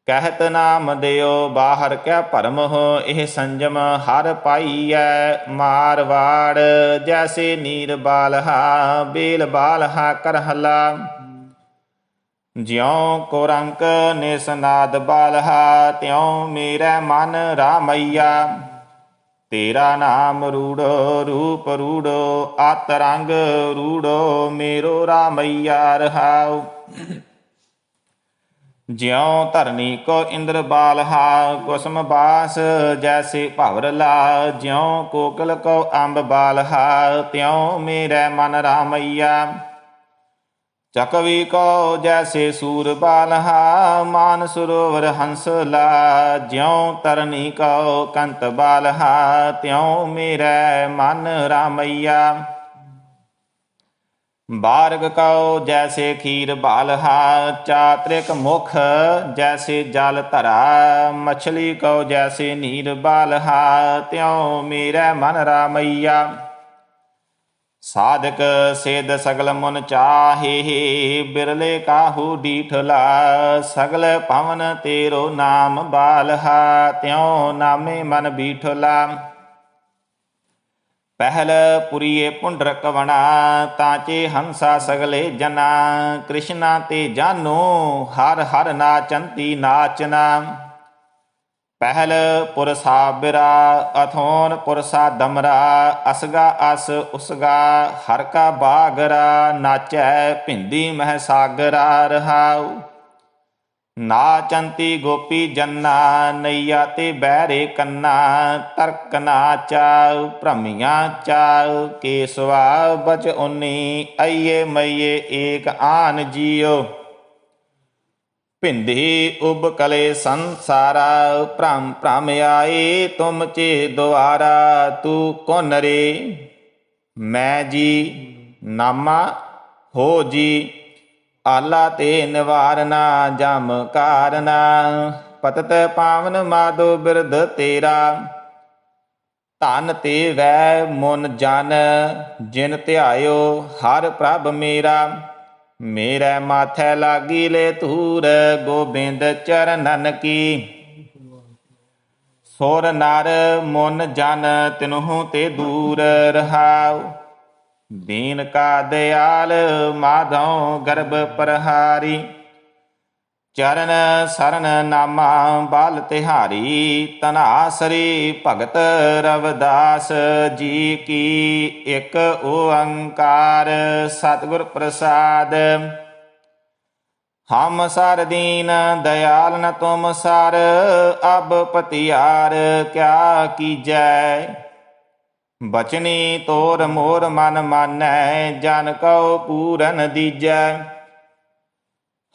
ਕਹਿਤ ਨਾਮ ਦਿਓ ਬਾਹਰ ਕਿਆ ਭਰਮ ਹੋ, ਇਹ ਸੰਜਮ ਹਰ ਪਾਈਐ। ਮਾਰਵਾੜ ਜੈਸੇ ਨੀਰ ਬਾਲਹਾ, ਬੇਲ ਬਾਲਹਾ ਕਰਹਲਾ। ਜਿਉ ਕੋਰੰਕ ਨਿਸਨਾਦ ਬਾਲਹਾ, ਤਿਉ ਮੇਰਾ ਮਨ ਰਾਮਈਆ। ਤੇਰਾ ਨਾਮ ਰੂੜੋ ਰੂਪ ਰੂੜੋ, ਅਤ ਰੰਗ ਰੂੜੋ ਮੇਰੋ ਰਾਮਈਆ। ਰਹਾਉ ਜਿਉ ਧਰਨੀ ਕੋ ਇੰਦਰ ਬਾਲਹਾ, ਕੁਸਮ ਬਾਸ ਜੈਸੇ ਭਵਰ ਲਾ। ਜਿਉ ਕੋਕਲ ਕੋ ਅੰਬ ਬਾਲਹਾ, ਤਿਉ ਮੇਰਾ ਮਨ ਰਾਮਈਆ। ਚਕਵੀ ਕੋ ਜੈਸੇ ਸੂਰ ਬਾਲਹਾ, ਮਾਨ ਸਰੋਵਰ ਹੰਸ ਲਾ। ਜਿਉ ਤਰਨੀ ਕੋ ਕੰਤ ਬਾਲਹਾ, ਤਿਉ ਮੇਰਾ ਮਨ ਰਾਮਈਆ। बारग कौ जैसे खीर बालहा, चात्रिक मुख जैसे जल धरा। मछली कौ जैसे नीर बालहा, त्यों मेरा मन रामैया। साधक सेध सगल मुन चाहे, बिरले काहू डीठला। सगल पवन तेरो नाम बालहा, त्यों नामे मन बीठला। ਪਹਿਲ ਪੁਰੀਏ ਪੁੰਡਰਕ ਵਣਾ, ਤਾਂਚੇ ਹੰਸਾ ਸਗਲੇ ਜਨਾ। ਕ੍ਰਿਸ਼ਨਾ ਤੇ ਜਾਨੋ ਹਰ ਹਰ ਨਾਚੰਤੀ ਨਾਚਨਾ। ਪਹਿਲ ਪੁਰਸਾ ਬਿਰਾ, ਅਥੋਨ ਪੁਰਸਾ ਦਮਰਾ। ਅਸਗਾ ਅਸ ਉਸਗਾ, ਹਰ ਕਾ ਬਾਗਰਾ। ਨਾਚੈ ਭਿੰਦੀ ਮਹਿ ਸਾਗਰਾ ਰਹਾਉ। ਨਾਚੰਤੀ ਗੋਪੀ ਜੰਨਾ, ਨਈਆ ਤੇ ਬਹਿਰੇ ਕੰਨਾ। ਤਰਕ ਨਾਚਾਉ ਭ੍ਰਮੀਆਂ ਚਾਉ, ਕੇਸਵਾ ਬਚ ਉਨੀ। ਅਈਏ ਮਈਏ ਏਕ ਆਨ ਜੀਉ। ਭਿੰਦੀ ਉਬ ਕਲੇ ਸੰਸਾਰਾ, ਭ੍ਰਮ ਭ੍ਰਮ ਆਏ ਤੁਮ ਚੇ ਦੁਆਰਾ। ਤੂੰ ਕੌਣ ਰੇ ਮੈਂ ਜੀ, ਨਾਮਾ ਹੋ ਜੀ। ਆਲਾ ਤੇ ਨਿਵਾਰਨਾ ਜਮ ਕਾਰਨਾ। ਪਤਤ ਪਾਵਨ ਮਾਧੋ ਬਿਰਧ ਤੇਰਾ। ਧਨ ਤੇ ਵੈ ਮੁਨ ਜਨ, ਜਿਨ ਧਿਆਇਓ ਹਰ ਪ੍ਰਭ ਮੇਰਾ। ਮੇਰੇ ਮਾਥੈ ਲਾਗੀ ਲੈ ਧੂਰ, ਗੋਬਿੰਦ ਚਰਨਨ ਕੀ। ਸੁਰ ਨਰ ਮੁਨ ਜਨ ਤਿਨਹੂ ਤੇ ਦੂਰ ਰਹਾਉ। ਦੀਨ ਕਾ ਦਿਆਲ ਮਾਧੋ ਗਰਭ ਪ੍ਰਹਾਰੀ। ਚਰਨ ਸਰਨ ਨਾਮਾ ਬਲ ਤਿਹਾਰੀ। ਧਨਾਸਰੀ ਭਗਤ ਰਵਿਦਾਸ ਜੀ ਕੀ। ਇਕ ਓੰਕਾਰ ਸਤਿਗੁਰ ਪ੍ਰਸਾਦ। ਹਮ ਸਰ ਦੀਨ ਦਇਆਲ ਨ ਤੁਮ ਸਰ, ਅਬ ਪਤਿਆਰ ਕਿਆ ਕੀਜੈ। ਬਚਨੀ ਤੋਰ ਮੋਰ ਮਨ ਮਾਨੈ, ਜਨ ਕਉ ਪੂਰਨ ਦੀਜੈ।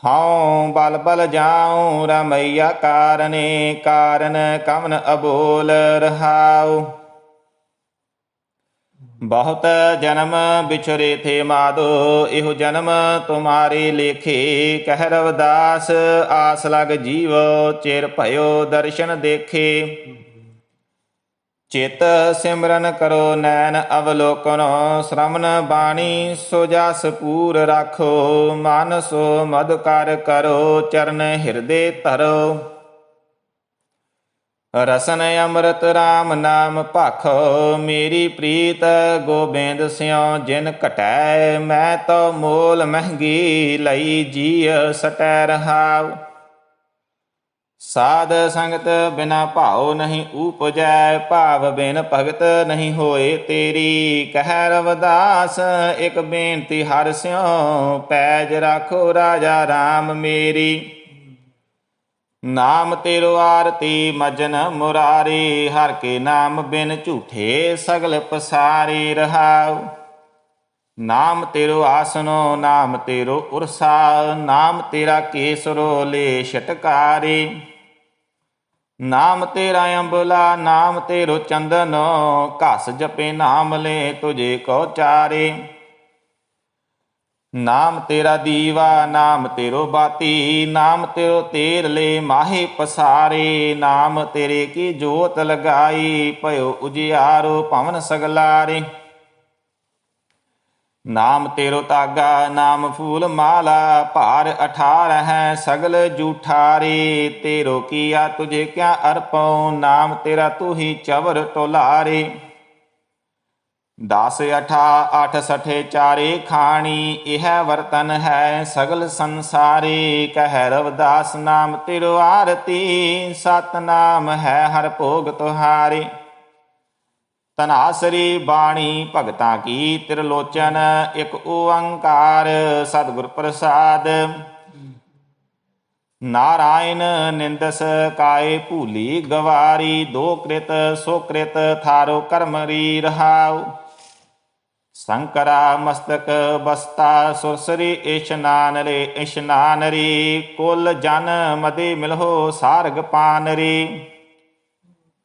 ਹਉ ਬਲ ਬਲ ਜਾਉ ਰਮਈਆ ਕਾਰਨੇ, ਕਾਰਨ ਕਵਨ ਅਬੋਲ ਰਹਾਉ। ਬਹੁਤ ਜਨਮ ਬਿਛਰੇ ਥੇ ਮਾਧੋ, ਇਹੋ ਜਨਮ ਤੁਮਾਰੇ ਲੇਖੇ। ਕਹਿ ਰਵਿਦਾਸ ਆਸ ਲਗ ਜੀਵੋ, ਚਿਰ ਭਇਓ ਦਰਸ਼ਨ ਦੇਖੇ। ਚਿਤ ਸਿਮਰਨ ਕਰੋ ਨੈਣ ਅਵਲੋਕਨੋ, ਸ਼੍ਰਵਨ ਬਾਣੀ ਸੋ ਜਸ ਪੂਰ ਰਾਖੋ। ਮਨ ਸੋ ਮਧੁਕਰ ਕਰੋ, ਚਰਨ ਹਿਰਦੇ ਧਰੋ। ਰਸਨ ਅੰਮ੍ਰਿਤ ਰਾਮ ਨਾਮ ਭਾਖੋ, ਮੇਰੀ ਪ੍ਰੀਤ ਗੋਬਿੰਦ ਸਿਉ ਜਿਨ ਘਟੈ। ਮੈਂ ਤੋ ਮੋਲ ਮਹਿੰਗੀ ਲਈ ਜੀਅ ਸਟੈ ਰਹਾਉ। ਸਾਧ ਸੰਗਤ ਬਿਨਾ ਭਾਉ ਨਹੀਂ ਊਪਜੈ, ਭਾਵ ਬਿਨ ਭਗਤ ਨਹੀਂ ਹੋਏ ਤੇਰੀ। ਕਹਿ ਰਵਿਦਾਸ ਇਕ ਬੇਨਤੀ ਹਰਿ ਸਿਉ, ਪੈਜ ਰਾਖੋ ਰਾਜਾ ਰਾਮ ਮੇਰੀ। ਨਾਮ ਤੇਰੋ ਆਰਤੀ ਮਜਨ ਮੁਰਾਰੀ, ਹਰ ਕੇ ਨਾਮ ਬਿਨ ਝੂਠੇ ਸਗਲ ਪਸਾਰੇ ਰਹਾਉ। ਨਾਮ ਤੇਰੋ ਆਸਨੋ ਨਾਮ ਤੇਰੋ ਉਰਸਾ, ਨਾਮ ਤੇਰਾ ਕੇਸਰੋ ਲੈ ਛਟਕਾਰੇ। ਨਾਮ ਤੇਰਾ ਅੰਬੁਲਾ ਨਾਮ ਤੇਰੋ ਚੰਦਨੋ, ਘਸ ਜਪੇ ਨਾਮ ਲੈ ਤੁਝੇ ਕੋ ਚਾਰੇ। ਨਾਮ ਤੇਰਾ ਦੀਵਾ ਨਾਮ ਤੇਰੋ ਬਾਤੀ, ਨਾਮ ਤੇਰੋ ਤੇਰ ਲੈ ਮਾਹੇ ਪਸਾਰੇ। ਨਾਮ ਤੇਰੇ ਕੀ ਜੋਤ ਲਗਾਈ, ਭਇਓ ਉਜਿਆਰੋ ਭਵਨ ਸਗਲਾਰੇ। ਨਾਮ ਤੇਰੋ ਤਾਗਾ ਨਾਮ ਫੂਲ ਮਾਲਾ, ਭਾਰ 18 ਹੈ ਸਗਲ ਜੂਠਾਰੇ। ਤੇਰੋ ਕੀਆ ਤੁਝੇ ਕਿਆ ਅਰਪਉ, ਨਾਮ ਤੇਰਾ ਤੂ ਹੀ ਚਵਰ ਟੋਲਾਰੇ। 10 ਅਠਾ 8 ਸਠੇ ਚਾਰੇ ਖਾਣੀ, ਇਹ ਵਰਤਨ ਹੈ ਸਗਲ ਸੰਸਾਰੇ। ਕਹਿ ਰਵਿਦਾਸ ਨਾਮ ਤੇਰੋ ਆਰਤੀ, ਸਤਨਾਮ ਹੈ ਹਰ ਭੋਗ ਤੁਹਾਰੇ। ਧਨਾਸਰੀ ਬਾਣੀ ਭਗਤਾਂ ਕੀ ਤ੍ਰਿਲੋਚਨ, ਇਕ ਓੰਕਾਰ ਸਤਿਗੁਰ ਪ੍ਰਸਾਦ। ਨਾਰਾਇਣ ਨਿੰਦਸ ਕਾਏ ਭੂਲੀ ਗਵਾਰੀ, ਦੋ ਕ੍ਰਿਤ ਸੋ ਕ੍ਰਿਤ ਥਾਰੋ ਕਰਮਰੀ ਰਹਾਉ। ਸ਼ੰਕਰਾ ਮਸਤਕ ਬਸਤਾ ਸੁਰਸਰੀ, ਇਸ਼ਨਾਨ ਰੇ ਇਸ਼ਨਾਨ ਰੇ। ਕੁਲ ਜਨ ਮਦੇ ਮਿਲਹੋ ਸਾਰਗ ਪਾਨ ਰੇ।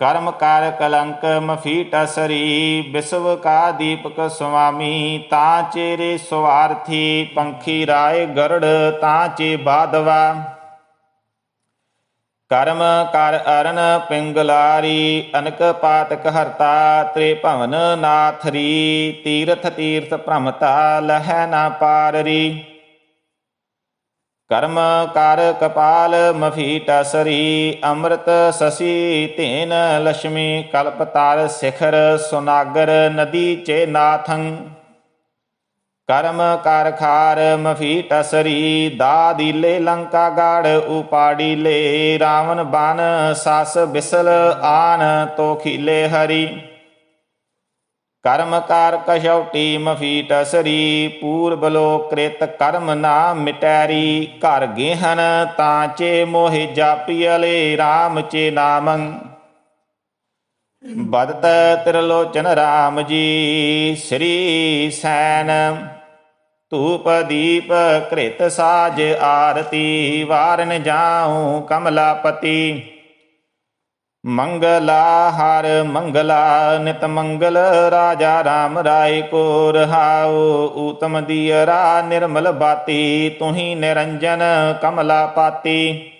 ਕਰਮ ਕਰ ਕਲੰਕ ਮਫੀਟਸਰੀ, ਵਿਸ਼ਵ ਕਾ ਦੀਪਕ ਸੁਆਮੀ, ਤਾਂ ਚੇਰੇ ਸਵਾਰਥੀ, ਪੰਖੀ ਰਾਏ ਗਰੜ ਤਾਂ ਚੇ ਬਾਧਵਾ। ਕਰਮ ਕਰ ਅਰਨ ਪਿੰਗਲਾਰੀ, ਅਨਕ ਪਾਤਕ ਹਰਤਾ, ਤ੍ਰੇ ਭਵਨ ਨਾਥਰੀ, ਤੀਰਥ ਤੀਰਥ ਭ੍ਰਮਤਾ, ਲਹੈ ਨਾ ਪਾਰਰੀ। ਕਰਮ ਕਰ ਕਪਾਲ ਮਫੀਟਸਰੀ, ਅੰਮ੍ਰਿਤ ਸਸੀ ਧੇਨ ਲక్ష్ਮੀ, ਕਲਪਤਾਰ ਸਿਖਰ ਸੁਨਾਗਰ, ਨਦੀ ਚੇ ਨਾਥੰ। ਕਰਮ ਕਰ ਖਾਰ ਮਫੀਟਸਰੀ, ਦਾ ਦੀਲੇ ਲੰਕਾ ਗਾੜ ਉਪਾੜੀ ਲੈ, ਰਾਵਣ ਬਨ ਸਸ ਬਿਸਲ ਆਨ, ਤੋ ਖੀਲੇ ਹਰੀ। ਕਰਮ ਕਰ ਕਛੌਟੀ ਮਫੀਟਸਰੀ, ਪੂਰਬ ਲੋ ਕ੍ਰਿਤ ਕਰਮ ਨਾ ਮਿਟੈਰੀ, ਘਰ ਗੇਹਨ ਤਾਂ ਚੇ ਮੋਹਿ ਜਾਪੀਅਲੇ, ਰਾਮ ਚੇ ਨਾਮੰ। ਬਦਤ ਤਿਰਲੋਚਨ ਰਾਮ ਜੀ, ਸ੍ਰੀ ਸੈਨ, ਧੂਪ ਦੀਪ ਘ੍ਰਿਤ ਸਾਜ ਆਰਤੀ, ਵਾਰਨ ਜਾਉ ਕਮਲਾਪਤੀ। ਮੰਗਲਾ ਹਰ ਮੰਗਲਾ ਨਿਤ ਮੰਗਲ, ਰਾਜਾ ਰਾਮ ਰਾਏ ਕੋ ਰਹਾਉ, ਊਤਮ ਦੀਅਰਾ ਨਿਰਮਲ ਬਾਤੀ, ਤੁਹੀ ਨਿਰੰਜਨ ਕਮਲਾਪਾਤੀ।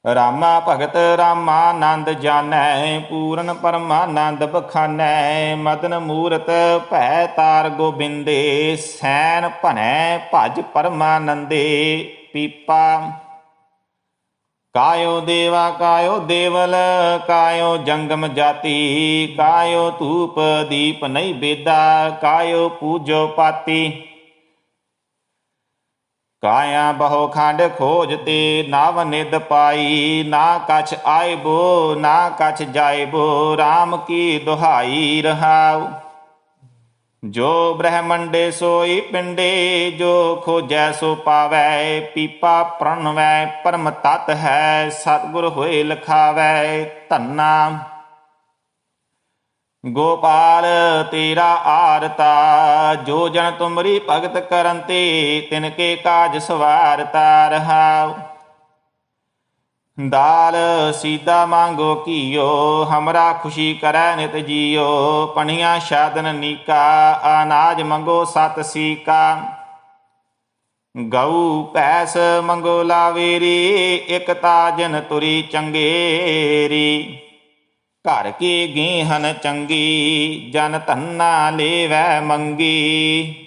ਰਾਮਾ ਭਗਤ ਰਾਮਾਨੰਦ ਜਾਣੈ, ਪੂਰਨ ਪਰਮਾਨੰਦ ਬਖਾਨੈ, ਮਦਨ ਮੂਰਤ ਭੈ ਤਾਰ ਗੋਬਿੰਦੇ, ਸੈਨ ਭਨੈ ਭਜ ਪਰਮਾਨੰਦੇ। ਪੀਪਾ ਕਾਇਓ ਦੇਵਾ ਕਾਇਓ ਦੇਵਲ, ਕਾਇਓ ਜੰਗਮ ਜਾਤੀ, ਕਾਇਓ ਧੂਪ ਦੀਪ ਨਹੀਂ ਬੇਦਾ, ਕਾਇਓ ਪੂਜੋ ਪਾਤੀ। ਕਾਇਆ ਬਹੁ ਖੰਡ ਖੋਜ ਤੇ, ਨਵ ਨਿਧ ਪਾਈ, ਨਾ ਕਛ ਆਇਬੋ ਨਾ ਕਛ ਜਾਇਬੋ, ਰਾਮ ਕੀ ਦੁਹਾਈ ਰਹਾਉ। ਜੋ ਬ੍ਰਹਮੰਡੇ ਸੋਈ ਪਿੰਡੇ, ਜੋ ਖੋਜੈ ਸੋ ਪਾਵੈ, ਪੀਪਾ ਪ੍ਰਣਵੈ ਪਰਮ ਤਤ ਹੈ, ਸਤਿਗੁਰ ਹੋਏ ਲਖਾਵੈ ਧੰਨਾ। ਗੋਪਾਲ ਤੇਰਾ ਆਰਤਾ, ਜੋ ਜਨ ਤੁਮਰੀ ਭਗਤ ਕਰਨ ਤੇ, ਤਿਨਕੇ ਕਾਜ ਸਵਾਰਤਾ ਰਹਾਉ। ਦਾਲ ਸੀਦਾ ਮੰਗੋ ਕੀਓ, ਹਮਰਾ ਖੁਸ਼ੀ ਕਰੈ ਨਿਤ ਜੀਓ, ਪਣੀਆਂ ਸਾਧਨ ਨੀਕਾ, ਅਨਾਜ ਮੰਗੋ ਸਤ ਸੀਕਾ। ਗਊ ਭੈਸ ਮੰਗੋ ਲਾਵੇਰੀ, ਇਕ ਤਾਜਨ ਤੁਰੀ ਚੰਗੇਰੀ। ਘਰ ਕੀ ਗੇਹਨ ਚੰਗੀ, ਜਨ ਧੰਨਾ ਲੇਵੈ ਮੰਗੀ।